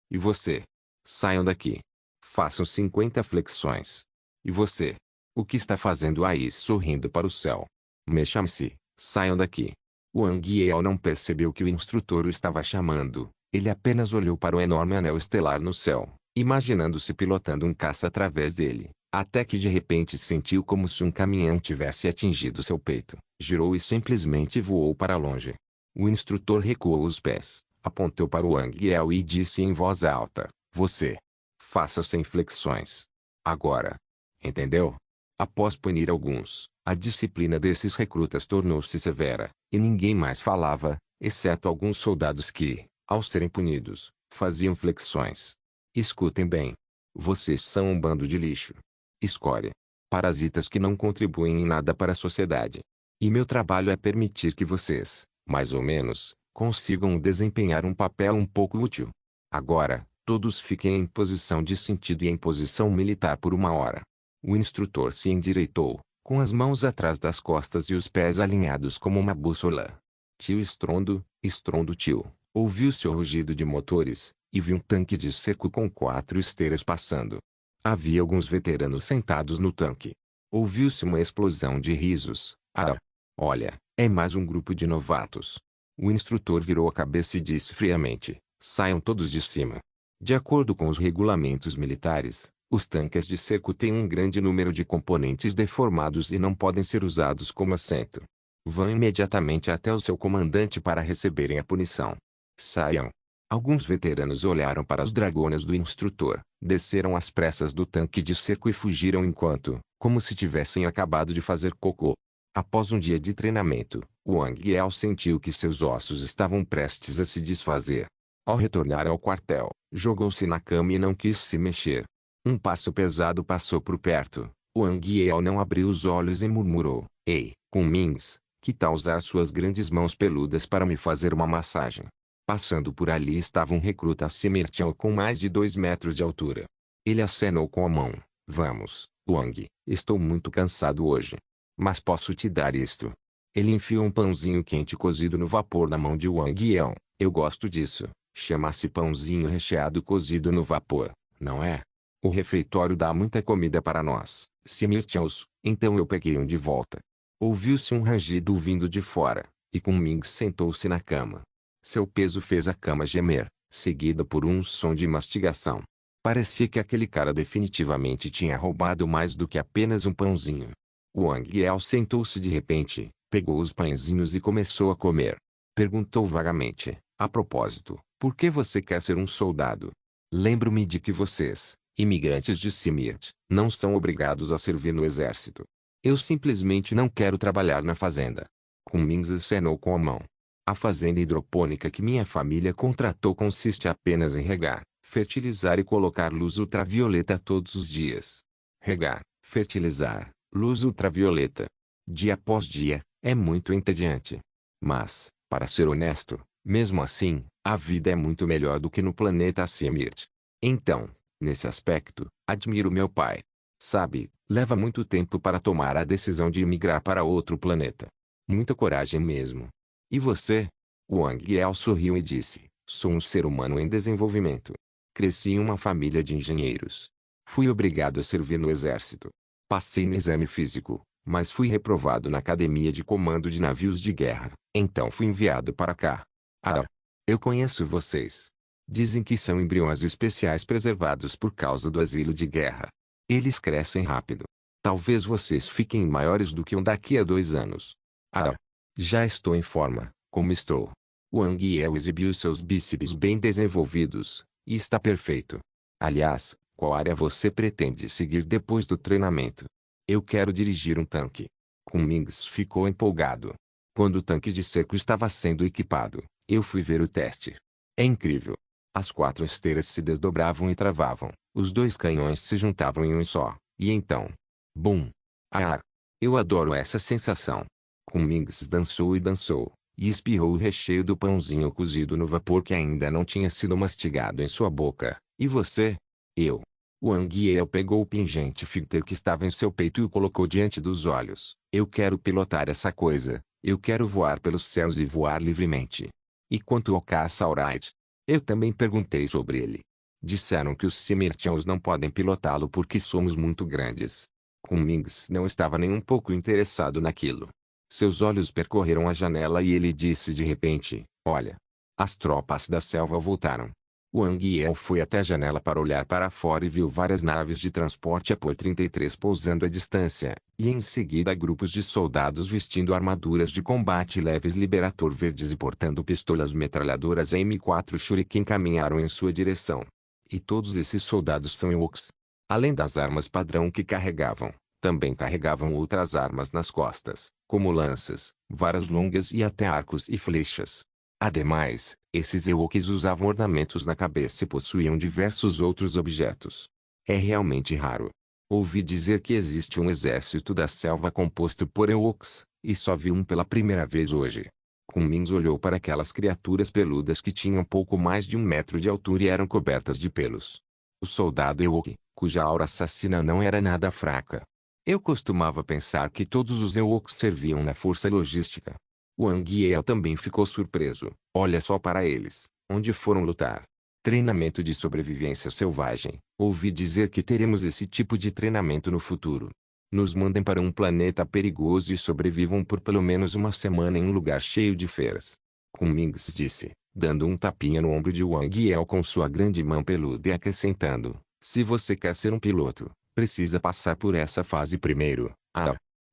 e você, saiam daqui. Façam 50 flexões. E você? O que está fazendo aí sorrindo para o céu? Mexam-se, saiam daqui. Wang Ye não percebeu que o instrutor o estava chamando, Ele apenas olhou para o enorme anel estelar no céu, imaginando-se pilotando um caça através dele, até que de repente sentiu como se um caminhão tivesse atingido seu peito, girou e simplesmente voou para longe. O instrutor recuou os pés, apontou para o Wang Yao e disse em voz alta: Você. Faça sem flexões. Agora. Entendeu? Após punir alguns, a disciplina desses recrutas tornou-se severa, e ninguém mais falava, exceto alguns soldados que, ao serem punidos, faziam flexões. Escutem bem. Vocês são um bando de lixo. Escória. Parasitas que não contribuem em nada para a sociedade. E meu trabalho é permitir que vocês, mais ou menos, consigam desempenhar um papel um pouco útil. Agora, todos fiquem em posição de sentido e em posição militar por 1 hora. O instrutor se endireitou, com as mãos atrás das costas e os pés alinhados como uma bússola. Tio estrondo, estrondo tio. Ouviu-se o rugido de motores, e vi um tanque de cerco com 4 esteiras passando. Havia alguns veteranos sentados no tanque. Ouviu-se uma explosão de risos. Ah! Olha, é mais um grupo de novatos. O instrutor virou a cabeça e disse friamente: Saiam todos de cima. De acordo com os regulamentos militares, os tanques de cerco têm um grande número de componentes deformados e não podem ser usados como assento. Vão imediatamente até o seu comandante para receberem a punição. Saiam. Alguns veteranos olharam para as dragonas do instrutor, desceram às pressas do tanque de cerco e fugiram enquanto, como se tivessem acabado de fazer cocô. Após um dia de treinamento, Wang Yao sentiu que seus ossos estavam prestes a se desfazer. Ao retornar ao quartel, jogou-se na cama e não quis se mexer. Um passo pesado passou por perto. Wang Yao não abriu os olhos e murmurou: Ei, Kunming, que tal usar suas grandes mãos peludas para me fazer uma massagem? Passando por ali estava um recruta Sima Tiao com mais de 2 metros de altura. Ele acenou com a mão. Vamos, Wang, estou muito cansado hoje. Mas posso te dar isto. Ele enfiou um pãozinho quente cozido no vapor na mão de Wang Yao. Eu gosto disso. Chama-se pãozinho recheado cozido no vapor, não é? O refeitório dá muita comida para nós, Sima Tiaos, então eu peguei um de volta. Ouviu-se um rangido vindo de fora, e Kunming sentou-se na cama. Seu peso fez a cama gemer, seguida por um som de mastigação. Parecia que aquele cara definitivamente tinha roubado mais do que apenas um pãozinho. Wang Yao sentou-se de repente, pegou os pãezinhos e começou a comer. Perguntou vagamente: A propósito, por que você quer ser um soldado? Lembro-me de que vocês, imigrantes de Simir, não são obrigados a servir no exército. Eu simplesmente não quero trabalhar na fazenda. Kunming acenou com a mão. A fazenda hidropônica que minha família contratou consiste apenas em regar, fertilizar e colocar luz ultravioleta todos os dias. Regar, fertilizar, luz ultravioleta. Dia após dia, é muito entediante. Mas, para ser honesto, mesmo assim, a vida é muito melhor do que no planeta Simirt. Então, nesse aspecto, admiro meu pai. Sabe, leva muito tempo para tomar a decisão de migrar para outro planeta. Muita coragem mesmo. E você? Wang Yao sorriu e disse: Sou um ser humano em desenvolvimento. Cresci em uma família de engenheiros. Fui obrigado a servir no exército. Passei no exame físico, mas fui reprovado na academia de comando de navios de guerra. Então fui enviado para cá. Ah, eu conheço vocês. Dizem que são embriões especiais preservados por causa do asilo de guerra. Eles crescem rápido. Talvez vocês fiquem maiores do que um daqui a 2 anos. Ah, já estou em forma, como estou. Wang Yao exibiu seus bíceps bem desenvolvidos, e está perfeito. Aliás, qual área você pretende seguir depois do treinamento? Eu quero dirigir um tanque. Kunming ficou empolgado. Quando o tanque de cerco estava sendo equipado, eu fui ver o teste. É incrível. As 4 esteiras se desdobravam e travavam, os 2 canhões se juntavam em um só, e então... Bum! Ah! Eu adoro essa sensação. Kunming dançou e dançou, e espirrou o recheio do pãozinho cozido no vapor que ainda não tinha sido mastigado em sua boca. E você? Eu. Wang Yao pegou o pingente filter que estava em seu peito e o colocou diante dos olhos. Eu quero pilotar essa coisa. Eu quero voar pelos céus e voar livremente. E quanto ao caça Alright? Eu também perguntei sobre ele. Disseram que os Simirtians não podem pilotá-lo porque somos muito grandes. Kunming não estava nem um pouco interessado naquilo. Seus olhos percorreram a janela e ele disse de repente: Olha. As tropas da selva voltaram. Wang Yeo foi até a janela para olhar para fora e viu várias naves de transporte Apo-33 pousando à distância, e em seguida grupos de soldados vestindo armaduras de combate leves Liberator verdes e portando pistolas metralhadoras M4 Shuriken caminharam em sua direção. E todos esses soldados são Ewoks. Além das armas padrão que carregavam, também carregavam outras armas nas costas, como lanças, varas longas e até arcos e flechas. Ademais, esses Ewoks usavam ornamentos na cabeça e possuíam diversos outros objetos. É realmente raro. Ouvi dizer que existe um exército da selva composto por Ewoks, e só vi um pela primeira vez hoje. Kunming olhou para aquelas criaturas peludas que tinham pouco mais de 1 metro de altura e eram cobertas de pelos. O soldado Ewok, cuja aura assassina não era nada fraca. Eu costumava pensar que todos os Ewoks serviam na força logística. Wang Yeo também ficou surpreso. Olha só para eles, onde foram lutar. Treinamento de sobrevivência selvagem. Ouvi dizer que teremos esse tipo de treinamento no futuro. Nos mandem para um planeta perigoso e sobrevivam por pelo menos uma semana em um lugar cheio de feiras. Cummings disse, dando um tapinha no ombro de Wang Yeo com sua grande mão peluda e acrescentando, se você quer ser um piloto, precisa passar por essa fase primeiro.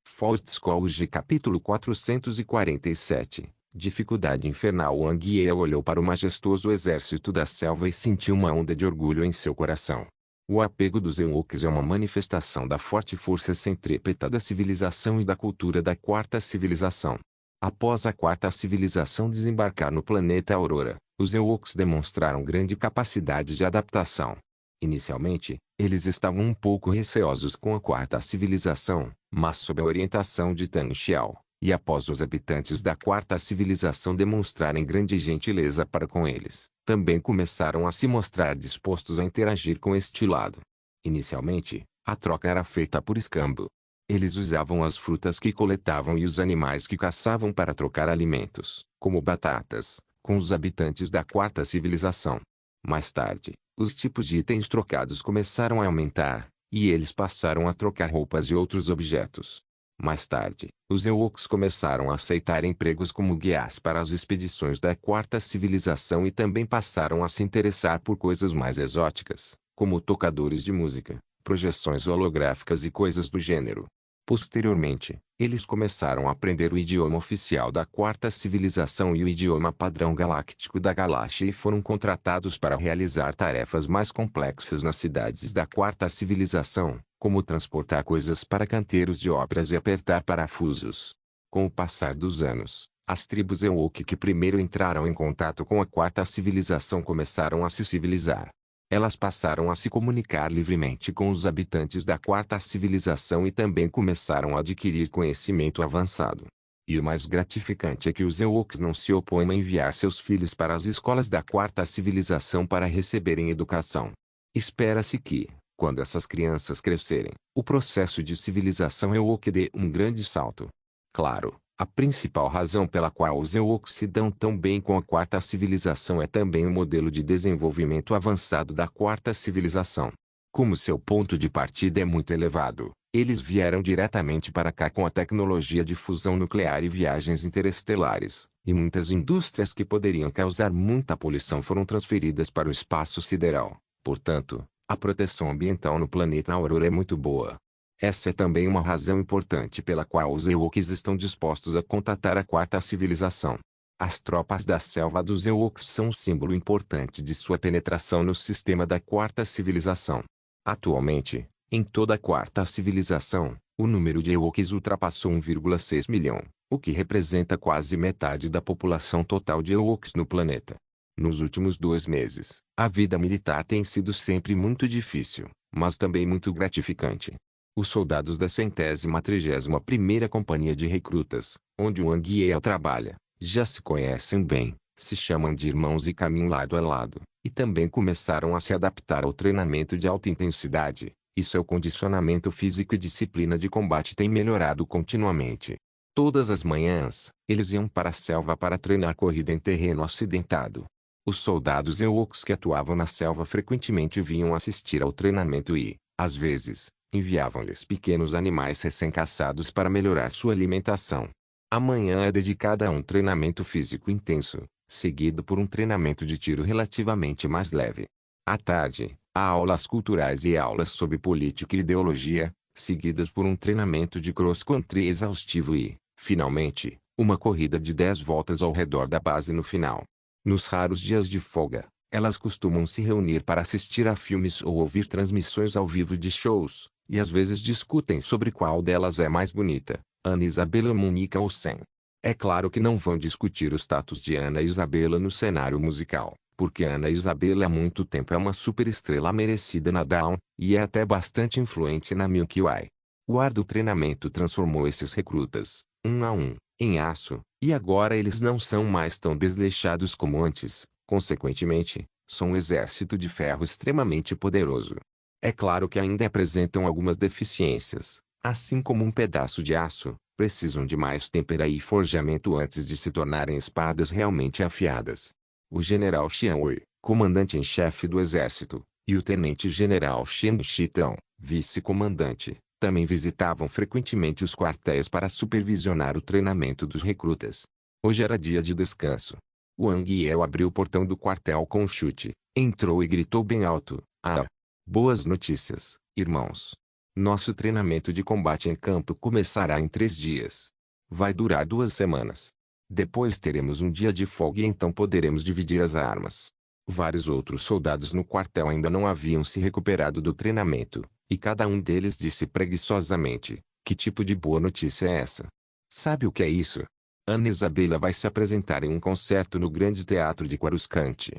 Fault School capítulo 447. Dificuldade infernal. Wang Yeo olhou para o majestoso exército da selva e sentiu uma onda de orgulho em seu coração. O apego dos Ewoks é uma manifestação da forte força centrípeta da civilização e da cultura da quarta civilização. Após a quarta civilização desembarcar no planeta Aurora, os Ewoks demonstraram grande capacidade de adaptação. Inicialmente, eles estavam um pouco receosos com a quarta civilização, mas sob a orientação de Tang Xiao, e após os habitantes da quarta civilização demonstrarem grande gentileza para com eles, também começaram a se mostrar dispostos a interagir com este lado. Inicialmente, a troca era feita por escambo. Eles usavam as frutas que coletavam e os animais que caçavam para trocar alimentos, como batatas, com os habitantes da quarta civilização. Mais tarde, os tipos de itens trocados começaram a aumentar, e eles passaram a trocar roupas e outros objetos. Mais tarde, os Ewoks começaram a aceitar empregos como guias para as expedições da quarta civilização e também passaram a se interessar por coisas mais exóticas, como tocadores de música, projeções holográficas e coisas do gênero. Posteriormente, eles começaram a aprender o idioma oficial da quarta civilização e o idioma padrão galáctico da galáxia e foram contratados para realizar tarefas mais complexas nas cidades da quarta civilização, como transportar coisas para canteiros de obras e apertar parafusos. Com o passar dos anos, as tribos Ewok que primeiro entraram em contato com a quarta civilização começaram a se civilizar. Elas passaram a se comunicar livremente com os habitantes da quarta civilização e também começaram a adquirir conhecimento avançado. E o mais gratificante é que os Ewoks não se opõem a enviar seus filhos para as escolas da quarta civilização para receberem educação. Espera-se que, quando essas crianças crescerem, o processo de civilização Ewok dê um grande salto. Claro, a principal razão pela qual os Ewoks se dão tão bem com a quarta civilização é também o modelo de desenvolvimento avançado da quarta civilização. Como seu ponto de partida é muito elevado, eles vieram diretamente para cá com a tecnologia de fusão nuclear e viagens interestelares, e muitas indústrias que poderiam causar muita poluição foram transferidas para o espaço sideral. Portanto, a proteção ambiental no planeta Aurora é muito boa. Essa é também uma razão importante pela qual os Ewoks estão dispostos a contatar a quarta civilização. As tropas da selva dos Ewoks são um símbolo importante de sua penetração no sistema da quarta civilização. Atualmente, em toda a quarta civilização, o número de Ewoks ultrapassou 1,6 milhão, o que representa quase metade da população total de Ewoks no planeta. Nos últimos 2 meses, a vida militar tem sido sempre muito difícil, mas também muito gratificante. Os soldados da 131ª Companhia de Recrutas, onde Wang Yeo trabalha, já se conhecem bem, se chamam de irmãos e caminham lado a lado, e também começaram a se adaptar ao treinamento de alta intensidade, e seu condicionamento físico e disciplina de combate têm melhorado continuamente. Todas as manhãs, eles iam para a selva para treinar corrida em terreno acidentado. Os soldados Ewoks que atuavam na selva frequentemente vinham assistir ao treinamento e, às vezes, enviavam-lhes pequenos animais recém-caçados para melhorar sua alimentação. A manhã é dedicada a um treinamento físico intenso, seguido por um treinamento de tiro relativamente mais leve. À tarde, há aulas culturais e aulas sobre política e ideologia, seguidas por um treinamento de cross-country exaustivo e, finalmente, uma corrida de 10 voltas ao redor da base no final. Nos raros dias de folga, elas costumam se reunir para assistir a filmes ou ouvir transmissões ao vivo de shows, e às vezes discutem sobre qual delas é mais bonita, Ana Isabela ou Mônica Olsen. É claro que não vão discutir o status de Ana Isabela no cenário musical, porque Ana Isabela há muito tempo é uma superestrela merecida na Down, e é até bastante influente na Milky Way. O árduo treinamento transformou esses recrutas, um a um, em aço, e agora eles não são mais tão desleixados como antes, consequentemente, são um exército de ferro extremamente poderoso. É claro que ainda apresentam algumas deficiências, assim como um pedaço de aço, precisam de mais tempera e forjamento antes de se tornarem espadas realmente afiadas. O general Xian Wei, comandante-em-chefe do exército, e o tenente-general Shen Shitão, vice-comandante, também visitavam frequentemente os quartéis para supervisionar o treinamento dos recrutas. Hoje era dia de descanso. Wang Yeo abriu o portão do quartel com um chute, entrou e gritou bem alto: "Ah! Boas notícias, irmãos! Nosso treinamento de combate em campo começará em 3 dias. Vai durar 2 semanas. Depois teremos um dia de folga e então poderemos dividir as armas." Vários outros soldados no quartel ainda não haviam se recuperado do treinamento, e cada um deles disse preguiçosamente: "Que tipo de boa notícia é essa? Sabe o que é isso? Ana Isabela vai se apresentar em um concerto no Grande Teatro de Coruscant.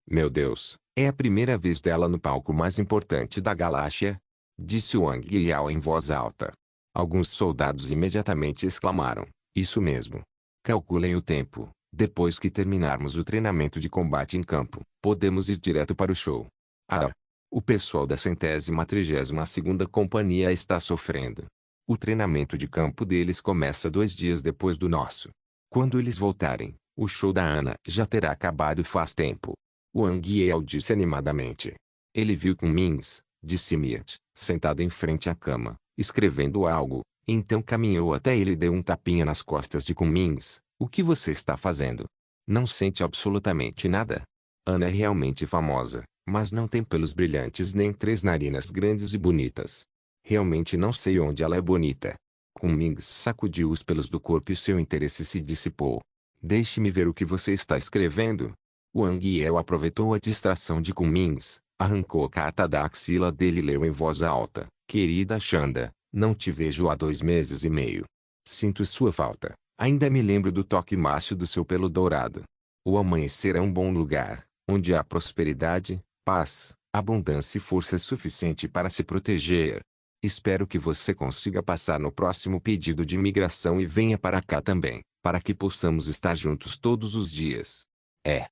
Meu Deus, é a primeira vez dela no palco mais importante da galáxia?" Disse Wang Yao em voz alta. Alguns soldados imediatamente exclamaram: "Isso mesmo. Calculem o tempo. Depois que terminarmos o treinamento de combate em campo, podemos ir direto para o show." Ah! O pessoal da 132ª Companhia está sofrendo. O treinamento de campo deles começa 2 dias depois do nosso. Quando eles voltarem, o show da Ana já terá acabado faz tempo. Wang Yao disse animadamente. Ele viu Kunming, disse Mirt, sentado em frente à cama, escrevendo algo, então caminhou até ele e deu um tapinha nas costas de Kunming. "O que você está fazendo? Não sente absolutamente nada? Ana é realmente famosa, mas não tem pelos brilhantes nem 3 narinas grandes e bonitas. Realmente não sei onde ela é bonita." Kunming sacudiu os pelos do corpo e seu interesse se dissipou. "Deixe-me ver o que você está escrevendo." Wang Yeo aproveitou a distração de Kunming, arrancou a carta da axila dele e leu em voz alta: "Querida Xanda, não te vejo há 2 meses e meio. Sinto sua falta. Ainda me lembro do toque macio do seu pelo dourado. O amanhecer é um bom lugar, onde há prosperidade, paz, abundância e força suficiente para se proteger. Espero que você consiga passar no próximo pedido de imigração e venha para cá também, para que possamos estar juntos todos os dias. É.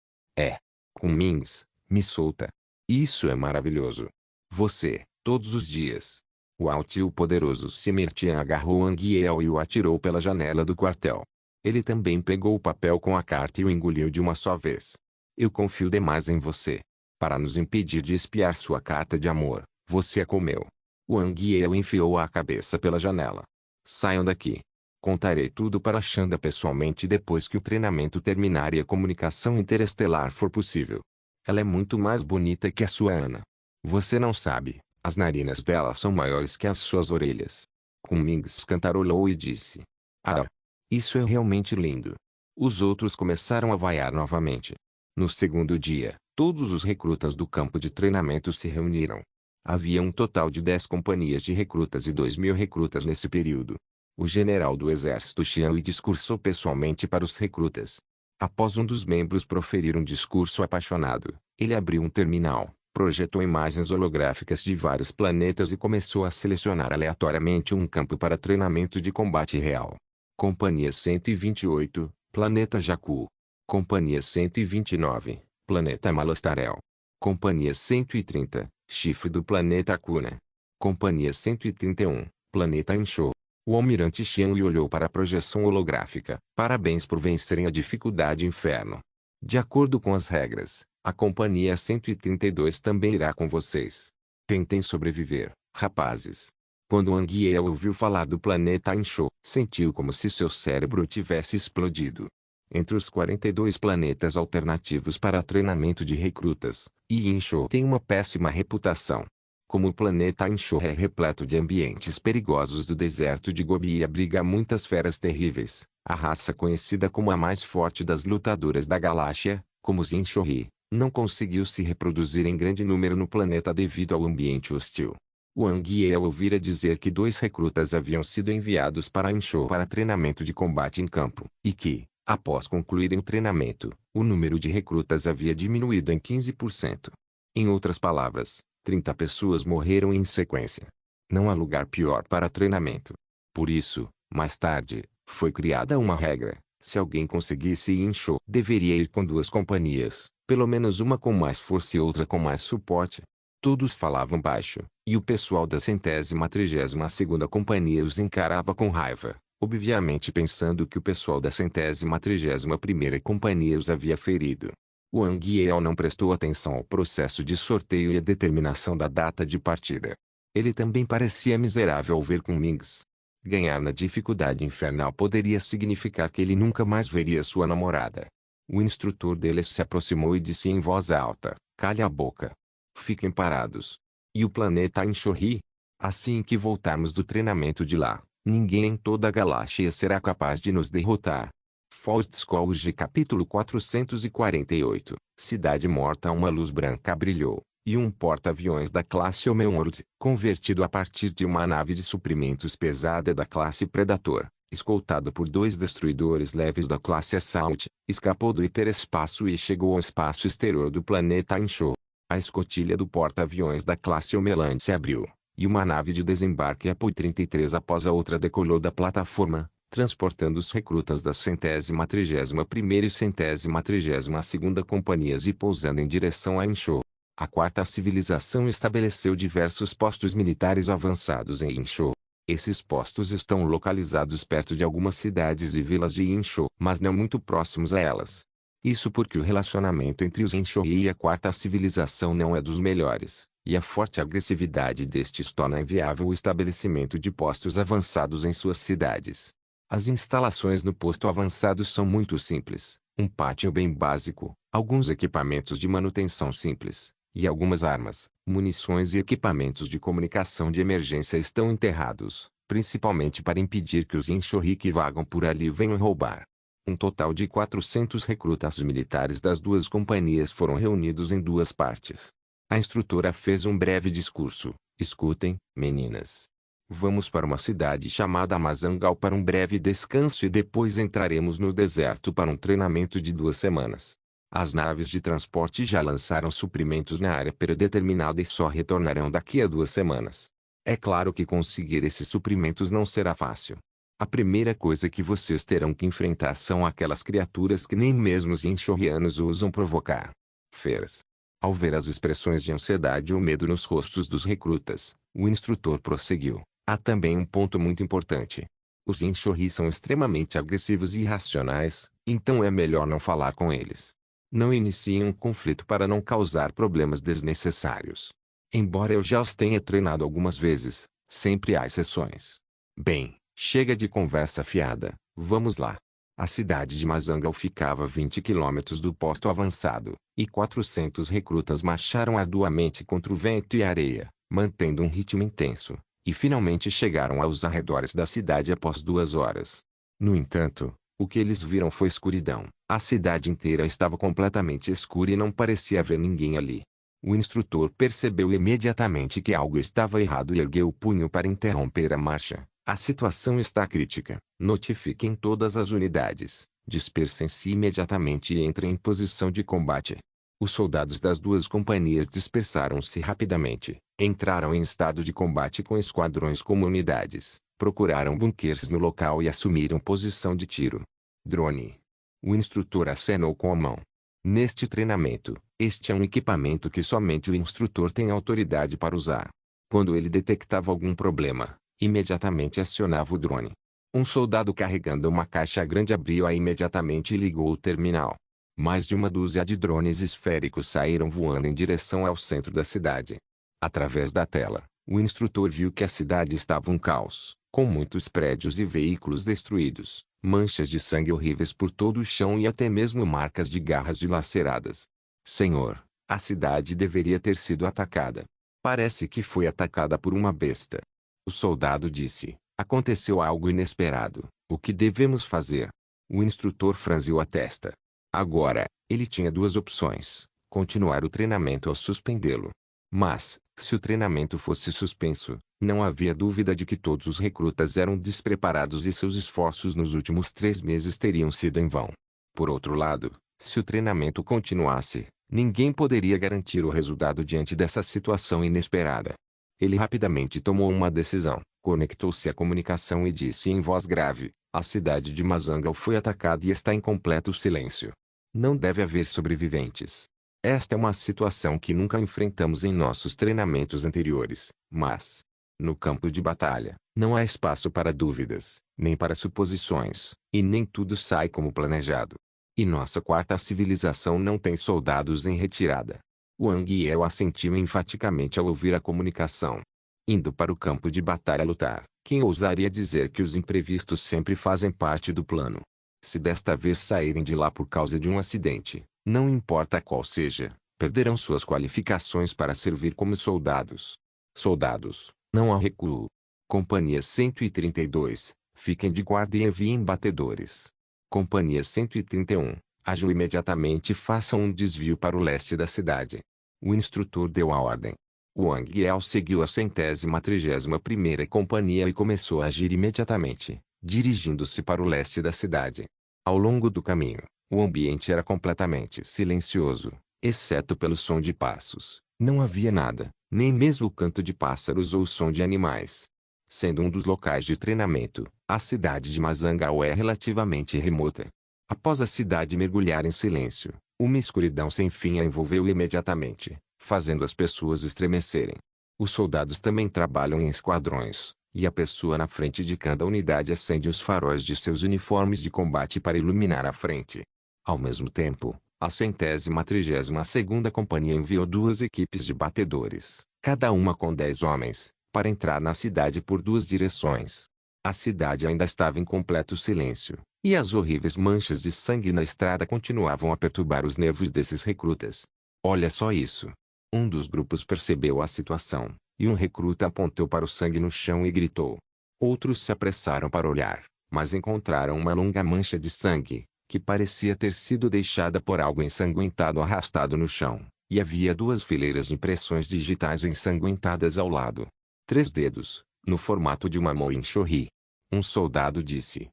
Kunming, me solta. Isso é maravilhoso. Você, todos os dias." O alto e o poderoso Simirtian agarrou Wang Yeo e o atirou pela janela do quartel. Ele também pegou o papel com a carta e o engoliu de uma só vez. "Eu confio demais em você. Para nos impedir de espiar sua carta de amor, você a comeu." Wang Yeo enfiou a cabeça pela janela. "Saiam daqui. Contarei tudo para Xanda pessoalmente depois que o treinamento terminar e a comunicação interestelar for possível. Ela é muito mais bonita que a sua Ana. Você não sabe, as narinas dela são maiores que as suas orelhas." Kunming cantarolou e disse: "Ah! Isso é realmente lindo." Os outros começaram a vaiar novamente. No segundo dia, todos os recrutas do campo de treinamento se reuniram. Havia um total de 10 companhias de recrutas e 2.000 recrutas nesse período. O general do exército Xian Yi discursou pessoalmente para os recrutas. Após um dos membros proferir um discurso apaixonado, ele abriu um terminal, projetou imagens holográficas de vários planetas e começou a selecionar aleatoriamente um campo para treinamento de combate real. Companhia 128, Planeta Jakku. Companhia 129, Planeta Malostarel. Companhia 130, Chifre do Planeta Kuna. Companhia 131, Planeta Insho. O almirante Xian Yi olhou para a projeção holográfica. "Parabéns por vencerem a dificuldade inferno. De acordo com as regras, a Companhia 132 também irá com vocês. Tentem sobreviver, rapazes." Quando Wang Yeo ouviu falar do planeta Insho, sentiu como se seu cérebro tivesse explodido. Entre os 42 planetas alternativos para treinamento de recrutas, Inshore tem uma péssima reputação. Como o planeta Inshore é repleto de ambientes perigosos do deserto de Gobi e abriga muitas feras terríveis, a raça conhecida como a mais forte das lutadoras da galáxia, como os Inshore, não conseguiu se reproduzir em grande número no planeta devido ao ambiente hostil. Wang Yiel ouvira dizer que 2 recrutas haviam sido enviados para Inshore para treinamento de combate em campo, e que, após concluírem o treinamento, o número de recrutas havia diminuído em 15%. Em outras palavras, 30 pessoas morreram em sequência. Não há lugar pior para treinamento. Por isso, mais tarde, foi criada uma regra: se alguém conseguisse ir em show, deveria ir com 2 companhias, pelo menos uma com mais força e outra com mais suporte. Todos falavam baixo, e o pessoal da 132ª companhia os encarava com raiva, obviamente pensando que o pessoal da 131ª companhia os havia ferido. Wang Yiel não prestou atenção ao processo de sorteio e à determinação da data de partida. Ele também parecia miserável ao ver com Mings. Ganhar na dificuldade infernal poderia significar que ele nunca mais veria sua namorada. O instrutor deles se aproximou e disse em voz alta: "Calhe a boca. Fiquem parados. E o planeta Inshore? Assim que voltarmos do treinamento de lá, ninguém em toda a galáxia será capaz de nos derrotar." Fault Scholarship capítulo 448. Cidade morta. Uma luz branca brilhou, e um porta-aviões da classe Homeworld, convertido a partir de uma nave de suprimentos pesada da classe Predator, escoltado por 2 destruidores leves da classe Assault, escapou do hiperespaço e chegou ao espaço exterior do planeta Inshore. A escotilha do porta-aviões da classe Homeland se abriu, e uma nave de desembarque Apollo 33 após a outra decolou da plataforma, transportando os recrutas da 131ª e 132ª companhias e pousando em direção a Inshore. A quarta civilização estabeleceu diversos postos militares avançados em Inshore. Esses postos estão localizados perto de algumas cidades e vilas de Inshore, mas não muito próximos a elas. Isso porque o relacionamento entre os Inshore e a quarta civilização não é dos melhores, e a forte agressividade destes torna inviável o estabelecimento de postos avançados em suas cidades. As instalações no posto avançado são muito simples: um pátio bem básico, alguns equipamentos de manutenção simples, e algumas armas, munições e equipamentos de comunicação de emergência estão enterrados, principalmente para impedir que os Inshore que vagam por ali venham roubar. Um total de 400 recrutas militares das 2 companhias foram reunidos em 2 partes. A instrutora fez um breve discurso: "Escutem, meninas. Vamos para uma cidade chamada Mazangal para um breve descanso e depois entraremos no deserto para um treinamento de 2 semanas. As naves de transporte já lançaram suprimentos na área predeterminada e só retornarão daqui a 2 semanas. É claro que conseguir esses suprimentos não será fácil. A primeira coisa que vocês terão que enfrentar são aquelas criaturas que nem mesmo os Inshorianos ousam provocar." Fers. Ao ver as expressões de ansiedade ou medo nos rostos dos recrutas, o instrutor prosseguiu: "Há também um ponto muito importante. Os Inshore são extremamente agressivos e irracionais, então é melhor não falar com eles. Não iniciem um conflito para não causar problemas desnecessários. Embora eu já os tenha treinado algumas vezes, sempre há exceções. Bem, chega de conversa fiada, vamos lá." A cidade de Mazangal ficava a 20 quilômetros do posto avançado, e 400 recrutas marcharam arduamente contra o vento e a areia, mantendo um ritmo intenso, e finalmente chegaram aos arredores da cidade após 2 horas. No entanto, o que eles viram foi escuridão. A cidade inteira estava completamente escura e não parecia haver ninguém ali. O instrutor percebeu imediatamente que algo estava errado e ergueu o punho para interromper a marcha. "A situação está crítica. Notifiquem todas as unidades, dispersem-se imediatamente e entrem em posição de combate." Os soldados das 2 companhias dispersaram-se rapidamente, entraram em estado de combate com esquadrões como unidades, procuraram bunkers no local e assumiram posição de tiro. Drone. O instrutor acenou com a mão. Neste treinamento, este é um equipamento que somente o instrutor tem autoridade para usar. Quando ele detectava algum problema, imediatamente acionava o drone. Um soldado carregando uma caixa grande abriu-a imediatamente e ligou o terminal. Mais de uma dúzia de drones esféricos saíram voando em direção ao centro da cidade. Através da tela, o instrutor viu que a cidade estava um caos, com muitos prédios e veículos destruídos, manchas de sangue horríveis por todo o chão e até mesmo marcas de garras dilaceradas. Senhor, a cidade deveria ter sido atacada. Parece que foi atacada por uma besta. O soldado disse: aconteceu algo inesperado. O que devemos fazer? O instrutor franziu a testa. Agora, ele tinha duas opções: continuar o treinamento ou suspendê-lo. Mas, se o treinamento fosse suspenso, não havia dúvida de que todos os recrutas eram despreparados e seus esforços nos últimos 3 meses teriam sido em vão. Por outro lado, se o treinamento continuasse, ninguém poderia garantir o resultado diante dessa situação inesperada. Ele rapidamente tomou uma decisão, conectou-se à comunicação e disse em voz grave: a cidade de Mazangal foi atacada e está em completo silêncio. Não deve haver sobreviventes. Esta é uma situação que nunca enfrentamos em nossos treinamentos anteriores, mas, no campo de batalha, não há espaço para dúvidas, nem para suposições, e nem tudo sai como planejado. E nossa quarta civilização não tem soldados em retirada. Wang Yeo assentiu enfaticamente ao ouvir a comunicação. Indo para o campo de batalha lutar, quem ousaria dizer que os imprevistos sempre fazem parte do plano? Se desta vez saírem de lá por causa de um acidente, não importa qual seja, perderão suas qualificações para servir como soldados. Soldados, não há recuo. Companhia 132, fiquem de guarda e enviem batedores. Companhia 131, ajam imediatamente e façam um desvio para o leste da cidade. O instrutor deu a ordem. Wang Yeo seguiu a 131ª companhia e começou a agir imediatamente, dirigindo-se para o leste da cidade. Ao longo do caminho, o ambiente era completamente silencioso, exceto pelo som de passos. Não havia nada, nem mesmo o canto de pássaros ou o som de animais. Sendo um dos locais de treinamento, a cidade de Mazangal é relativamente remota. Após a cidade mergulhar em silêncio, uma escuridão sem fim a envolveu imediatamente, fazendo as pessoas estremecerem. Os soldados também trabalham em esquadrões, e a pessoa na frente de cada unidade acende os faróis de seus uniformes de combate para iluminar a frente. Ao mesmo tempo, a 132ª Companhia enviou 2 equipes de batedores, cada uma com 10 homens, para entrar na cidade por 2 direções. A cidade ainda estava em completo silêncio, e as horríveis manchas de sangue na estrada continuavam a perturbar os nervos desses recrutas. Olha só isso! Um dos grupos percebeu a situação, e um recruta apontou para o sangue no chão e gritou. Outros se apressaram para olhar, mas encontraram uma longa mancha de sangue, que parecia ter sido deixada por algo ensanguentado arrastado no chão, e havia 2 fileiras de impressões digitais ensanguentadas ao lado. 3 dedos, no formato de uma mão em chorri. Um soldado disse: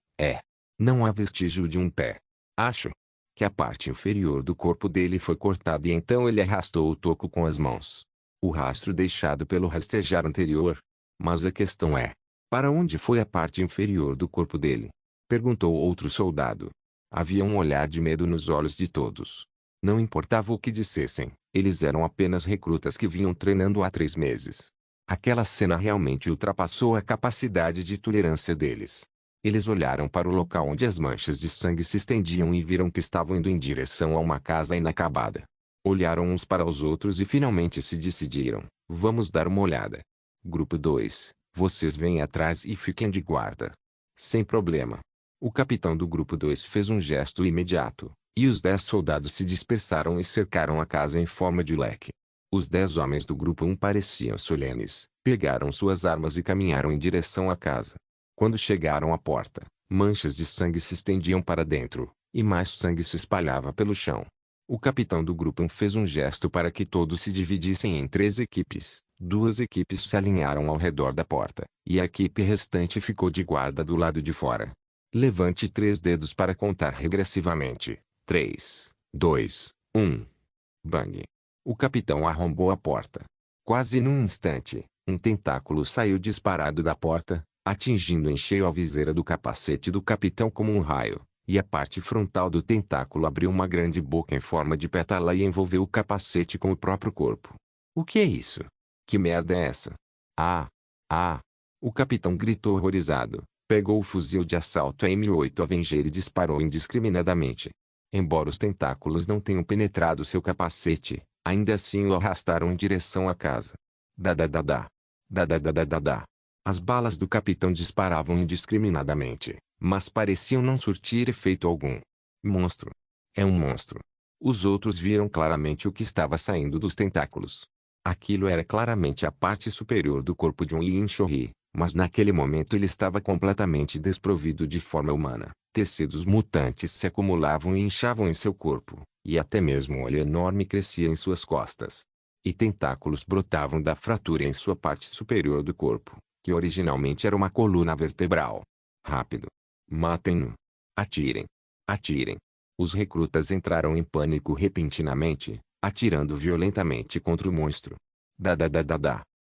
não há vestígio de um pé. Acho que a parte inferior do corpo dele foi cortada e então ele arrastou o toco com as mãos. O rastro deixado pelo rastejar anterior. Mas a questão é: para onde foi a parte inferior do corpo dele? Perguntou outro soldado. Havia um olhar de medo nos olhos de todos. Não importava o que dissessem, eles eram apenas recrutas que vinham treinando há 3 meses. Aquela cena realmente ultrapassou a capacidade de tolerância deles. Eles olharam para o local onde as manchas de sangue se estendiam e viram que estavam indo em direção a uma casa inacabada. Olharam uns para os outros e finalmente se decidiram: vamos dar uma olhada. Grupo 2, vocês vêm atrás e fiquem de guarda. Sem problema. O capitão do grupo 2 fez um gesto imediato, e os 10 soldados se dispersaram e cercaram a casa em forma de leque. Os 10 homens do grupo 1 pareciam solenes, pegaram suas armas e caminharam em direção à casa. Quando chegaram à porta, manchas de sangue se estendiam para dentro, e mais sangue se espalhava pelo chão. O capitão do grupo 1 fez um gesto para que todos se dividissem em 3 equipes. 2 equipes se alinharam ao redor da porta, e a equipe restante ficou de guarda do lado de fora. Levante 3 dedos para contar regressivamente. 3, 2, 1. Bang! O capitão arrombou a porta. Quase num instante, um tentáculo saiu disparado da porta, atingindo em cheio a viseira do capacete do capitão como um raio, e a parte frontal do tentáculo abriu uma grande boca em forma de pétala e envolveu o capacete com o próprio corpo. O que é isso? Que merda é essa? Ah! Ah! O capitão gritou horrorizado, pegou o fuzil de assalto M8 Avenger e disparou indiscriminadamente. Embora os tentáculos não tenham penetrado seu capacete, ainda assim o arrastaram em direção à casa. Dadadadá. Dadadadadá. As balas do capitão disparavam indiscriminadamente, mas pareciam não surtir efeito algum. Monstro. É um monstro. Os outros viram claramente o que estava saindo dos tentáculos. Aquilo era claramente a parte superior do corpo de um Inshori, mas naquele momento ele estava completamente desprovido de forma humana. Tecidos mutantes se acumulavam e inchavam em seu corpo, e até mesmo um olho enorme crescia em suas costas. E tentáculos brotavam da fratura em sua parte superior do corpo, que originalmente era uma coluna vertebral. Rápido. Matem-no. Atirem. Atirem. Os recrutas entraram em pânico repentinamente, atirando violentamente contra o monstro. Dá.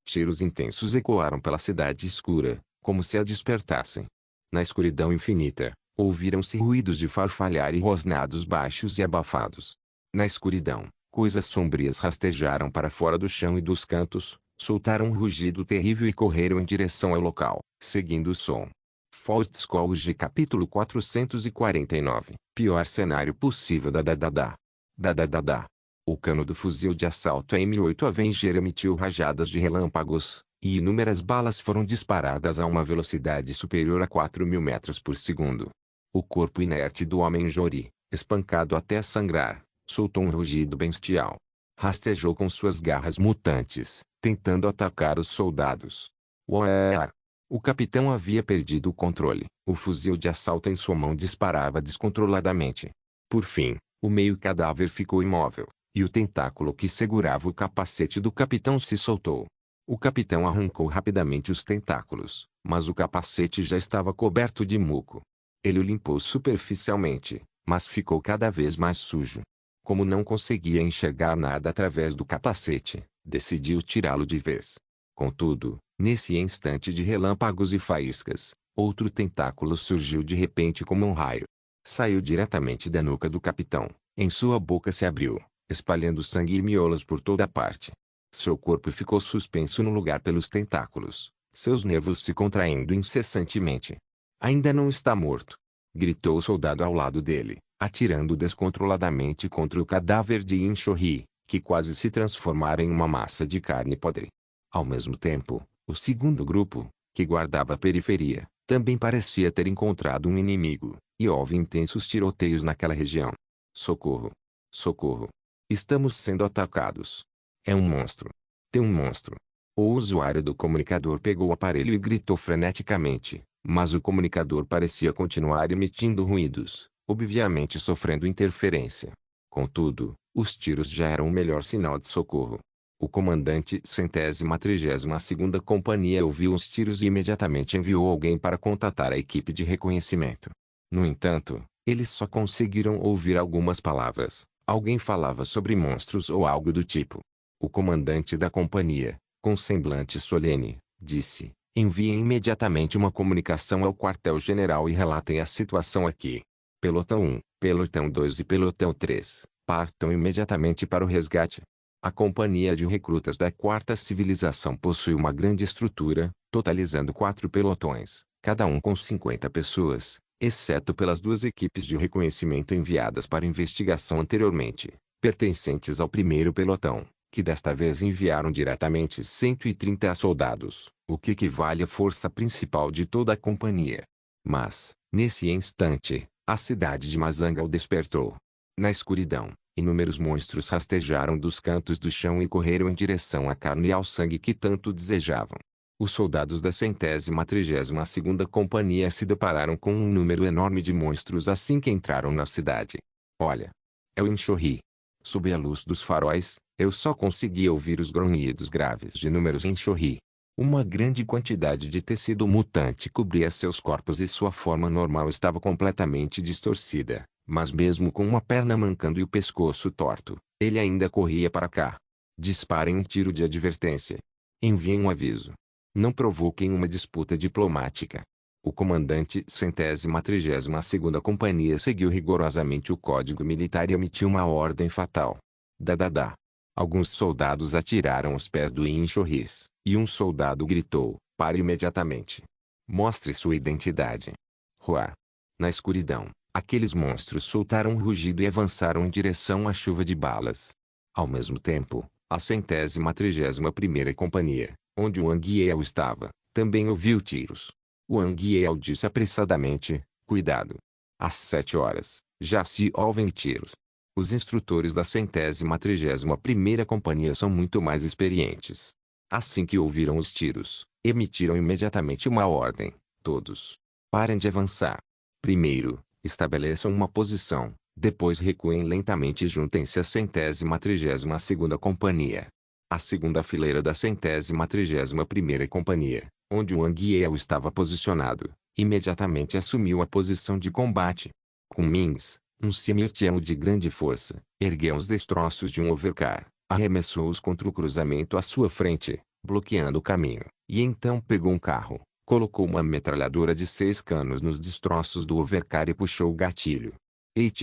Cheiros intensos ecoaram pela cidade escura, como se a despertassem. Na escuridão infinita, ouviram-se ruídos de farfalhar e rosnados baixos e abafados. Na escuridão, coisas sombrias rastejaram para fora do chão e dos cantos, soltaram um rugido terrível e correram em direção ao local, seguindo o som. Fault Scholes capítulo 449. Pior cenário possível. Dá. O cano do fuzil de assalto M8 Avenger emitiu rajadas de relâmpagos, e inúmeras balas foram disparadas a uma velocidade superior a 4.000 metros por segundo. O corpo inerte do homem Jori, espancado até sangrar, soltou um rugido bestial. Rastejou com suas garras mutantes, tentando atacar os soldados. Ué! O capitão havia perdido o controle. O fuzil de assalto em sua mão disparava descontroladamente. Por fim, o meio cadáver ficou imóvel, e o tentáculo que segurava o capacete do capitão se soltou. O capitão arrancou rapidamente os tentáculos, mas o capacete já estava coberto de muco. Ele o limpou superficialmente, mas ficou cada vez mais sujo. Como não conseguia enxergar nada através do capacete, decidiu tirá-lo de vez. Contudo, nesse instante de relâmpagos e faíscas, outro tentáculo surgiu de repente como um raio. Saiu diretamente da nuca do capitão. Em sua boca se abriu, espalhando sangue e miolos por toda parte. Seu corpo ficou suspenso no lugar pelos tentáculos, seus nervos se contraindo incessantemente. Ainda não está morto, gritou o soldado ao lado dele, atirando descontroladamente contra o cadáver de Inshori, que quase se transformara em uma massa de carne podre. Ao mesmo tempo, o segundo grupo, que guardava a periferia, também parecia ter encontrado um inimigo, e houve intensos tiroteios naquela região. Socorro! Socorro! Estamos sendo atacados. É um monstro. Tem um monstro. O usuário do comunicador pegou o aparelho e gritou freneticamente, mas o comunicador parecia continuar emitindo ruídos, obviamente sofrendo interferência. Contudo, os tiros já eram o melhor sinal de socorro. O comandante 132ª Companhia ouviu os tiros e imediatamente enviou alguém para contatar a equipe de reconhecimento. No entanto, eles só conseguiram ouvir algumas palavras. Alguém falava sobre monstros ou algo do tipo. O comandante da companhia, com semblante solene, disse: enviem imediatamente uma comunicação ao quartel-general e relatem a situação aqui. Pelotão 1, Pelotão 2 e Pelotão 3, partam imediatamente para o resgate. A companhia de recrutas da Quarta Civilização possui uma grande estrutura, totalizando 4 pelotões, cada um com 50 pessoas, exceto pelas 2 equipes de reconhecimento enviadas para investigação anteriormente, pertencentes ao primeiro pelotão, que desta vez enviaram diretamente 130 soldados, o que equivale à força principal de toda a companhia. Mas, nesse instante, a cidade de Mazangal despertou. Na escuridão, inúmeros monstros rastejaram dos cantos do chão e correram em direção à carne e ao sangue que tanto desejavam. Os soldados da 132ª Companhia se depararam com um número enorme de monstros assim que entraram na cidade. Olha! É o Inshori. Sob a luz dos faróis, eu só conseguia ouvir os grunhidos graves de inúmeros Inshori. Uma grande quantidade de tecido mutante cobria seus corpos e sua forma normal estava completamente distorcida. Mas mesmo com uma perna mancando e o pescoço torto, ele ainda corria para cá. Disparem um tiro de advertência. Enviem um aviso. Não provoquem uma disputa diplomática. O comandante 132ª Companhia seguiu rigorosamente o código militar e emitiu uma ordem fatal. Dá. Alguns soldados atiraram aos pés do Inshorris, e um soldado gritou: pare imediatamente. Mostre sua identidade. Roar. Na escuridão, aqueles monstros soltaram um rugido e avançaram em direção à chuva de balas. Ao mesmo tempo, a 131ª Companhia, onde o Anguiel estava, também ouviu tiros. O Anguiel disse apressadamente: Cuidado! Às 7 horas, já se ouvem tiros. Os instrutores da 131ª Companhia são muito mais experientes. Assim que ouviram os tiros, emitiram imediatamente uma ordem. Todos. Parem de avançar. Primeiro, estabeleçam uma posição. Depois recuem lentamente e juntem-se à 132ª Companhia. A segunda fileira da 131ª Companhia, onde Wang Yeo estava posicionado, imediatamente assumiu a posição de combate. Cummings, um Simirtiano de grande força, ergueu os destroços de um overcar, arremessou-os contra o cruzamento à sua frente, bloqueando o caminho, e então pegou um carro, colocou uma metralhadora de 6 canos nos destroços do overcar e puxou o gatilho.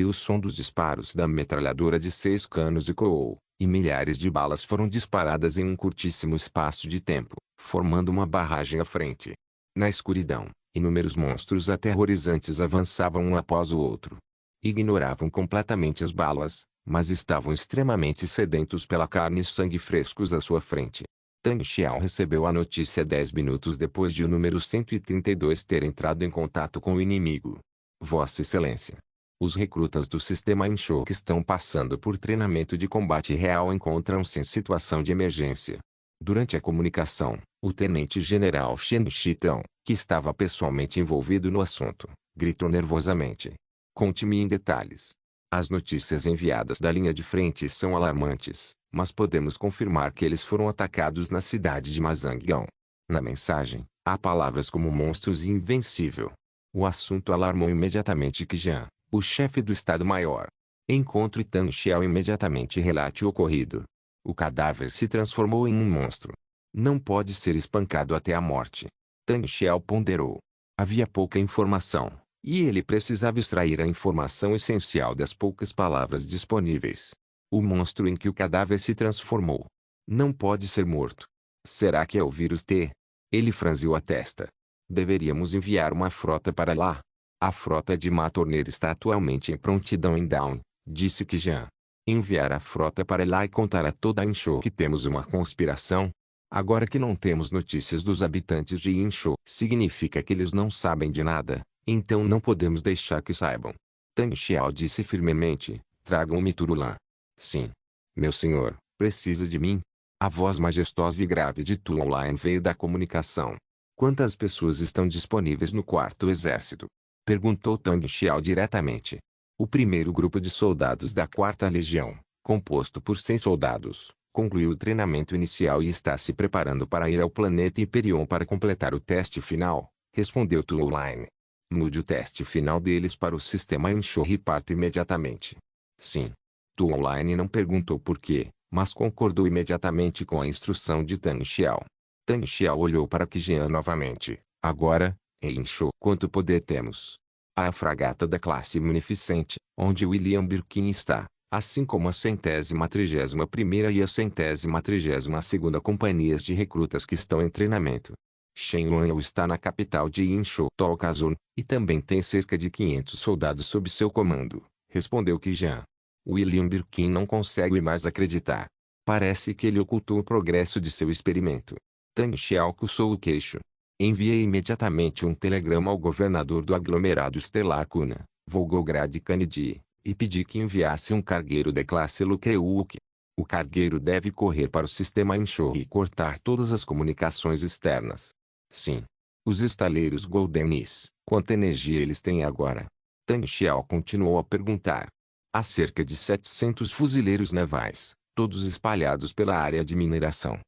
O som dos disparos da metralhadora de 6 canos ecoou, e milhares de balas foram disparadas em um curtíssimo espaço de tempo, formando uma barragem à frente. Na escuridão, inúmeros monstros aterrorizantes avançavam um após o outro. Ignoravam completamente as balas, mas estavam extremamente sedentos pela carne e sangue frescos à sua frente. Tang Xiao recebeu a notícia 10 minutos depois de o número 132 ter entrado em contato com o inimigo. Vossa Excelência. Os recrutas do sistema Inshou que estão passando por treinamento de combate real encontram-se em situação de emergência. Durante a comunicação, o tenente-general Shen Shitão, que estava pessoalmente envolvido no assunto, gritou nervosamente. Conte-me em detalhes. As notícias enviadas da linha de frente são alarmantes, mas podemos confirmar que eles foram atacados na cidade de Mazangão. Na mensagem, há palavras como monstros e invencível. O assunto alarmou imediatamente Qijan, o chefe do Estado-Maior. Encontre Tang Xiao imediatamente e relate o ocorrido. O cadáver se transformou em um monstro. Não pode ser espancado até a morte. Tang Xiao ponderou. Havia pouca informação, e ele precisava extrair a informação essencial das poucas palavras disponíveis. O monstro em que o cadáver se transformou não pode ser morto. Será que é o vírus T? Ele franziu a testa. Deveríamos enviar uma frota para lá. A frota de Matorneiro está atualmente em prontidão em Down, disse Qijan. Enviar a frota para lá e contar a toda a Inshou que temos uma conspiração? Agora que não temos notícias dos habitantes de Inshou, significa que eles não sabem de nada, então não podemos deixar que saibam. Tang Xiao disse firmemente, tragam o Miturulan. Sim. Meu senhor, precisa de mim? A voz majestosa e grave de Tu Online veio da comunicação. Quantas pessoas estão disponíveis no quarto exército? Perguntou Tang Xiao diretamente. O primeiro grupo de soldados da 4ª Legião, composto por 100 soldados, concluiu o treinamento inicial e está se preparando para ir ao planeta Hyperion para completar o teste final, respondeu Tu Online. Mude o teste final deles para o sistema Inshou e parta imediatamente. Sim. Tu Online não perguntou por quê, mas concordou imediatamente com a instrução de Tang Xiao. Tang Xiao olhou para Qijan novamente. Agora, em Inshou, quanto poder temos? A fragata da classe Munificente, onde William Birkin está, assim como a 131ª e a 132ª Companhias de recrutas que estão em treinamento. Shen Luanyou está na capital de Inshou, Tolkazun, e também tem cerca de 500 soldados sob seu comando, respondeu Qijan. William Birkin não consegue mais acreditar. Parece que ele ocultou o progresso de seu experimento. Tang Xiao coçou o queixo. Enviei imediatamente um telegrama ao governador do aglomerado estelar Kuna, Volgograd Kennedy, e pedi que enviasse um cargueiro da classe Lukreuk. O cargueiro deve correr para o sistema Inshou e cortar todas as comunicações externas. Sim. Os estaleiros Goldenis, quanta energia eles têm agora? Tang Xiao continuou a perguntar. Há cerca de 700 fuzileiros navais, todos espalhados pela área de mineração.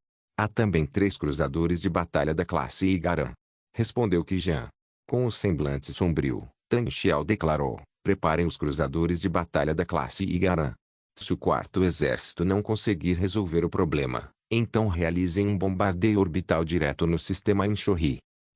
Há também 3 cruzadores de batalha da classe Igaran. Respondeu Qijan. Com o semblante sombrio, Tang Xiao declarou, preparem os cruzadores de batalha da classe Igaran. Se o 4º exército não conseguir resolver o problema, então realizem um bombardeio orbital direto no sistema Inshou.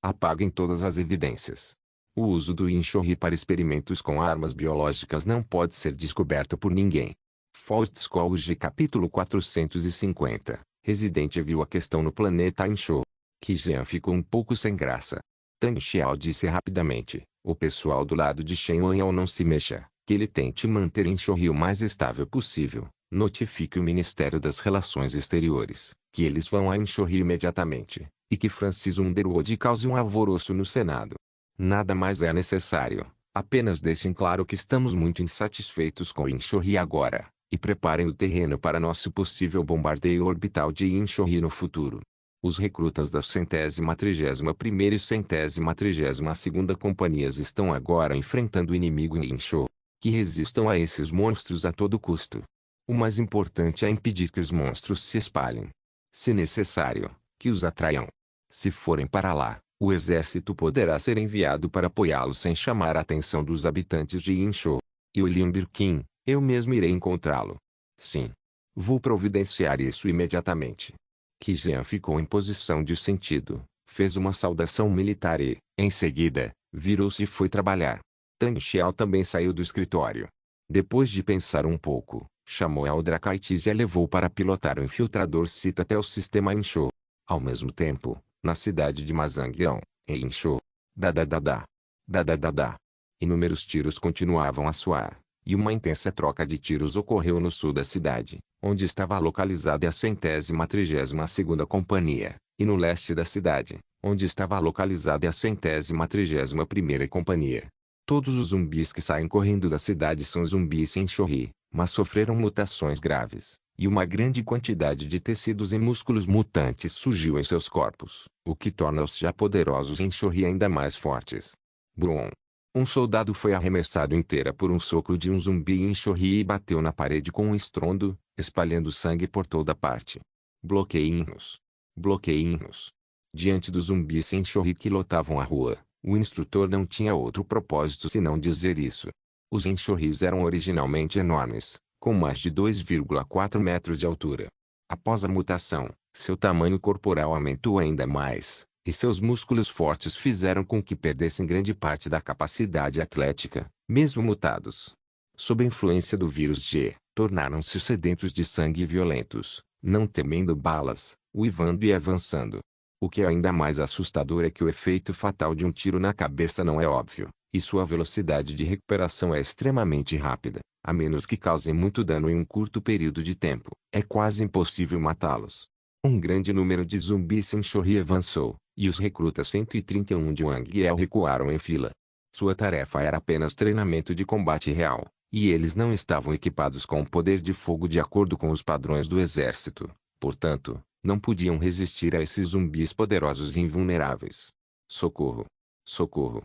Apaguem todas as evidências. O uso do Inshou para experimentos com armas biológicas não pode ser descoberto por ninguém. Faust College capítulo 450. Resident viu a questão no planeta Inshou. Qijan ficou um pouco sem graça. Tang Xiao disse rapidamente, o pessoal do lado de Shen Luanyou não se mexa, que ele tente manter Inshou o mais estável possível. Notifique o Ministério das Relações Exteriores, que eles vão a Inshou imediatamente, e que Francis Underwood cause um alvoroço no Senado. Nada mais é necessário. Apenas deixem claro que estamos muito insatisfeitos com Inchorri agora, e preparem o terreno para nosso possível bombardeio orbital de Inchorri no futuro. Os recrutas da 131ª e 132ª companhias estão agora enfrentando o inimigo em Inchorri. Que resistam a esses monstros a todo custo. O mais importante é impedir que os monstros se espalhem. Se necessário, que os atraiam. Se forem para lá, o exército poderá ser enviado para apoiá-los sem chamar a atenção dos habitantes de Inchorri. E o Liam Birkin, eu mesmo irei encontrá-lo. Sim. Vou providenciar isso imediatamente. Kijian ficou em posição de sentido, fez uma saudação militar e, em seguida, virou-se e foi trabalhar. Tang Xiao também saiu do escritório. Depois de pensar um pouco, chamou Aldrakaitis e a levou para pilotar o infiltrador Cita até o sistema Inchorri. Ao mesmo tempo, na cidade de Mazangyang, em Inchorri, dadadadá, dadadadá, inúmeros tiros continuavam a soar, e uma intensa troca de tiros ocorreu no sul da cidade, onde estava localizada a 132ª Companhia, e no leste da cidade, onde estava localizada a 131ª Companhia. Todos os zumbis que saem correndo da cidade são zumbis Inchorri, mas sofreram mutações graves, e uma grande quantidade de tecidos e músculos mutantes surgiu em seus corpos, o que torna os já poderosos Inchorri ainda mais fortes. Brum! Um soldado foi arremessado inteira por um soco de um zumbi Inchorri e bateu na parede com um estrondo, espalhando sangue por toda parte. Bloqueiem-nos! Bloqueiem-nos! Diante dos zumbis Inchorri que lotavam a rua, o instrutor não tinha outro propósito senão dizer isso. Os Inchorris eram originalmente enormes, com mais de 2,4 metros de altura. Após a mutação, seu tamanho corporal aumentou ainda mais, e seus músculos fortes fizeram com que perdessem grande parte da capacidade atlética, mesmo mutados. Sob a influência do vírus G, tornaram-se sedentos de sangue e violentos, não temendo balas, uivando e avançando. O que é ainda mais assustador é que o efeito fatal de um tiro na cabeça não é óbvio, e sua velocidade de recuperação é extremamente rápida, a menos que causem muito dano em um curto período de tempo. É quase impossível matá-los. Um grande número de zumbis Inchorri avançou, e os recrutas 131 de Wang Yel recuaram em fila. Sua tarefa era apenas treinamento de combate real, e eles não estavam equipados com o poder de fogo de acordo com os padrões do exército. Portanto, não podiam resistir a esses zumbis poderosos e invulneráveis. Socorro! Socorro!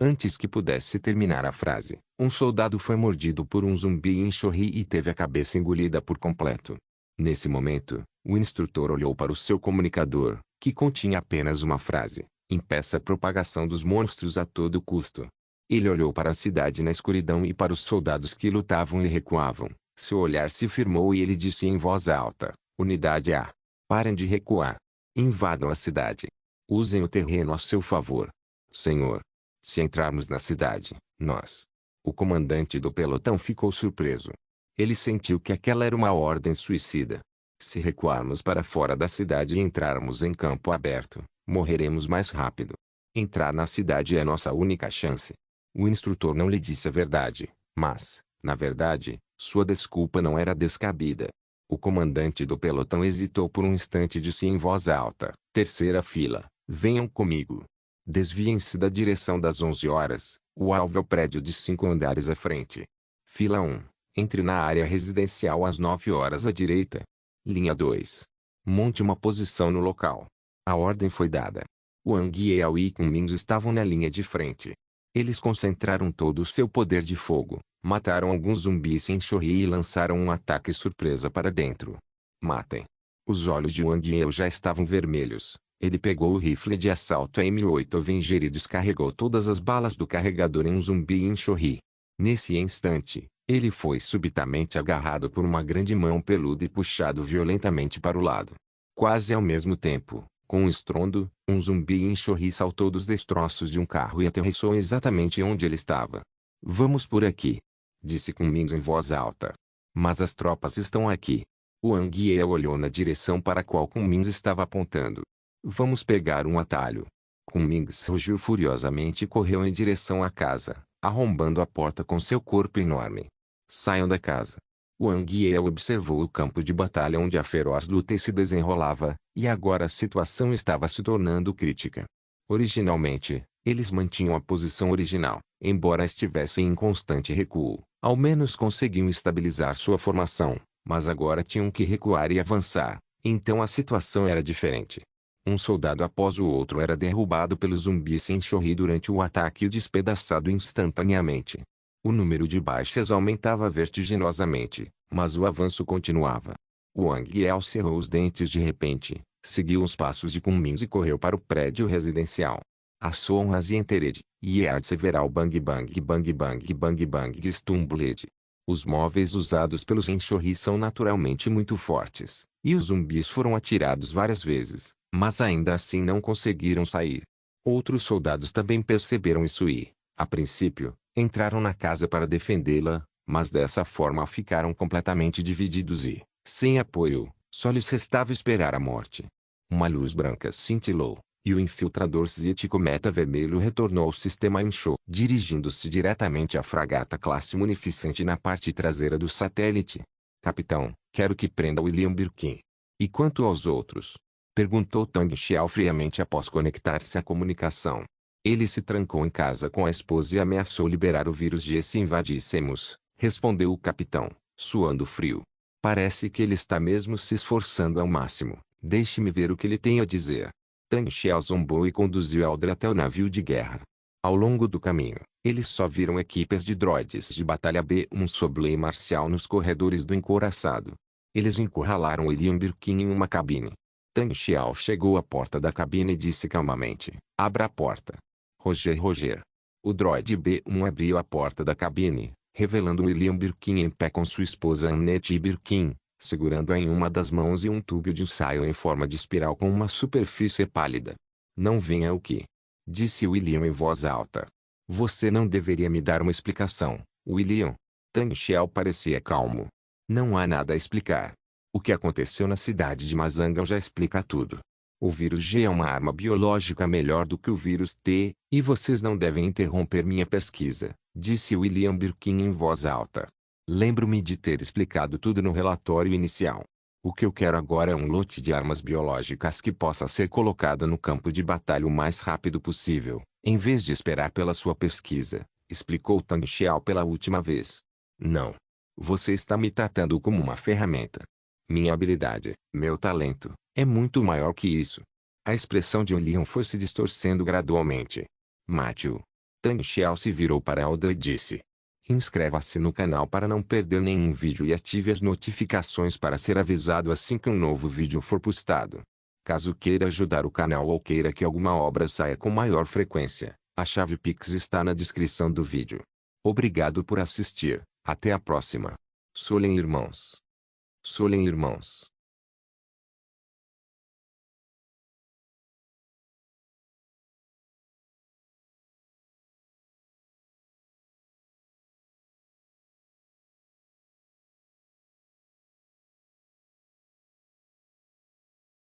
Antes que pudesse terminar a frase, um soldado foi mordido por um zumbi Inchorri e teve a cabeça engolida por completo. Nesse momento, o instrutor olhou para o seu comunicador, que continha apenas uma frase: impeça a propagação dos monstros a todo custo. Ele olhou para a cidade na escuridão e para os soldados que lutavam e recuavam. Seu olhar se firmou e ele disse em voz alta: Unidade A. Parem de recuar. Invadam a cidade. Usem o terreno a seu favor. Senhor. Se entrarmos na cidade, nós. O comandante do pelotão ficou surpreso. Ele sentiu que aquela era uma ordem suicida. Se recuarmos para fora da cidade e entrarmos em campo aberto, morreremos mais rápido. Entrar na cidade é nossa única chance. O instrutor não lhe disse a verdade, mas, na verdade, sua desculpa não era descabida. O comandante do pelotão hesitou por um instante e disse em voz alta: terceira fila, venham comigo. Desviem-se da direção das 11 horas, o alvo é o prédio de 5 andares à frente. Fila 1, entre na área residencial às 9 horas à direita. Linha 2. Monte uma posição no local. A ordem foi dada. Wang Yao e Kunming estavam na linha de frente. Eles concentraram todo o seu poder de fogo, mataram alguns zumbis Inchorri e lançaram um ataque surpresa para dentro. Matem. Os olhos de Wang Yao já estavam vermelhos. Ele pegou o rifle de assalto M8 Avenger e descarregou todas as balas do carregador em um zumbi Inchorri. Nesse instante, ele foi subitamente agarrado por uma grande mão peluda e puxado violentamente para o lado. Quase ao mesmo tempo, com um estrondo, um zumbi Inchorri saltou dos destroços de um carro e aterrissou exatamente onde ele estava. Vamos por aqui, disse Kunming em voz alta. Mas as tropas estão aqui. Wang Yao olhou na direção para a qual Kunming estava apontando. Vamos pegar um atalho. Kunming rugiu furiosamente e correu em direção à casa, arrombando a porta com seu corpo enorme. Saiam da casa. Wang Yao observou o campo de batalha onde a feroz luta se desenrolava, e agora a situação estava se tornando crítica. Originalmente, Eles mantinham a posição original, embora estivessem em constante recuo. Ao menos conseguiam estabilizar sua formação, mas agora tinham que recuar e avançar. Então a situação era diferente. Um soldado após o outro era derrubado pelos zumbis sem chorri durante o ataque e despedaçado instantaneamente. O número de baixas aumentava vertiginosamente, mas o avanço continuava. Wang Yao cerrou os dentes de repente, seguiu os passos de Kunming e correu para o prédio residencial. A Sonras e Entered, Yard Several Bang Bang Bang Bang Bang Bang Stumbled. Os móveis usados pelos Enxorri são naturalmente muito fortes, e os zumbis foram atirados várias vezes, mas ainda assim não conseguiram sair. Outros soldados também perceberam isso e, a princípio, entraram na casa para defendê-la, mas dessa forma ficaram completamente divididos e, sem apoio, só lhes restava esperar a morte. Uma luz branca cintilou, e o infiltrador Zit Cometa Vermelho retornou ao sistema Enxo, dirigindo-se diretamente à fragata classe Munificente na parte traseira do satélite. Capitão, quero que prenda William Birkin. E quanto aos outros? Perguntou Tang Xiao friamente após conectar-se à comunicação. Ele se trancou em casa com a esposa e ameaçou liberar o vírus se invadíssemos, respondeu o capitão, suando frio. Parece que ele está mesmo se esforçando ao máximo. Deixe-me ver o que ele tem a dizer. Tang Xiao zombou e conduziu Eldra até o navio de guerra. Ao longo do caminho, eles só viram equipes de droides de batalha B-1 sob lei marcial nos corredores do encouraçado. Eles encurralaram William Birkin em uma cabine. Tang Xiao chegou à porta da cabine e disse calmamente, abra a porta. Roger. O droide B-1 abriu a porta da cabine, revelando William Birkin em pé com sua esposa Annette Birkin, segurando-a em uma das mãos e um tubo de ensaio em forma de espiral com uma superfície pálida. Não venha o que? Disse William em voz alta. Você não deveria me dar uma explicação, William. Tang Xiao parecia calmo. Não há nada a explicar. O que aconteceu na cidade de Mazangão já explica tudo. O vírus G é uma arma biológica melhor do que o vírus T, e vocês não devem interromper minha pesquisa, disse William Birkin em voz alta. Lembro-me de ter explicado tudo no relatório inicial. O que eu quero agora é um lote de armas biológicas que possa ser colocado no campo de batalha o mais rápido possível, em vez de esperar pela sua pesquisa, explicou Tang Xiao pela última vez. Não. Você está me tratando como uma ferramenta. Minha habilidade, meu talento, é muito maior que isso. A expressão de William foi se distorcendo gradualmente. Matthew. Tang Xiao se virou para Alda e disse. Inscreva-se no canal para não perder nenhum vídeo e ative as notificações para ser avisado assim que um novo vídeo for postado. Caso queira ajudar o canal ou queira que alguma obra saia com maior frequência, a chave Pix está na descrição do vídeo. Obrigado por assistir, até a próxima. Solen irmãos.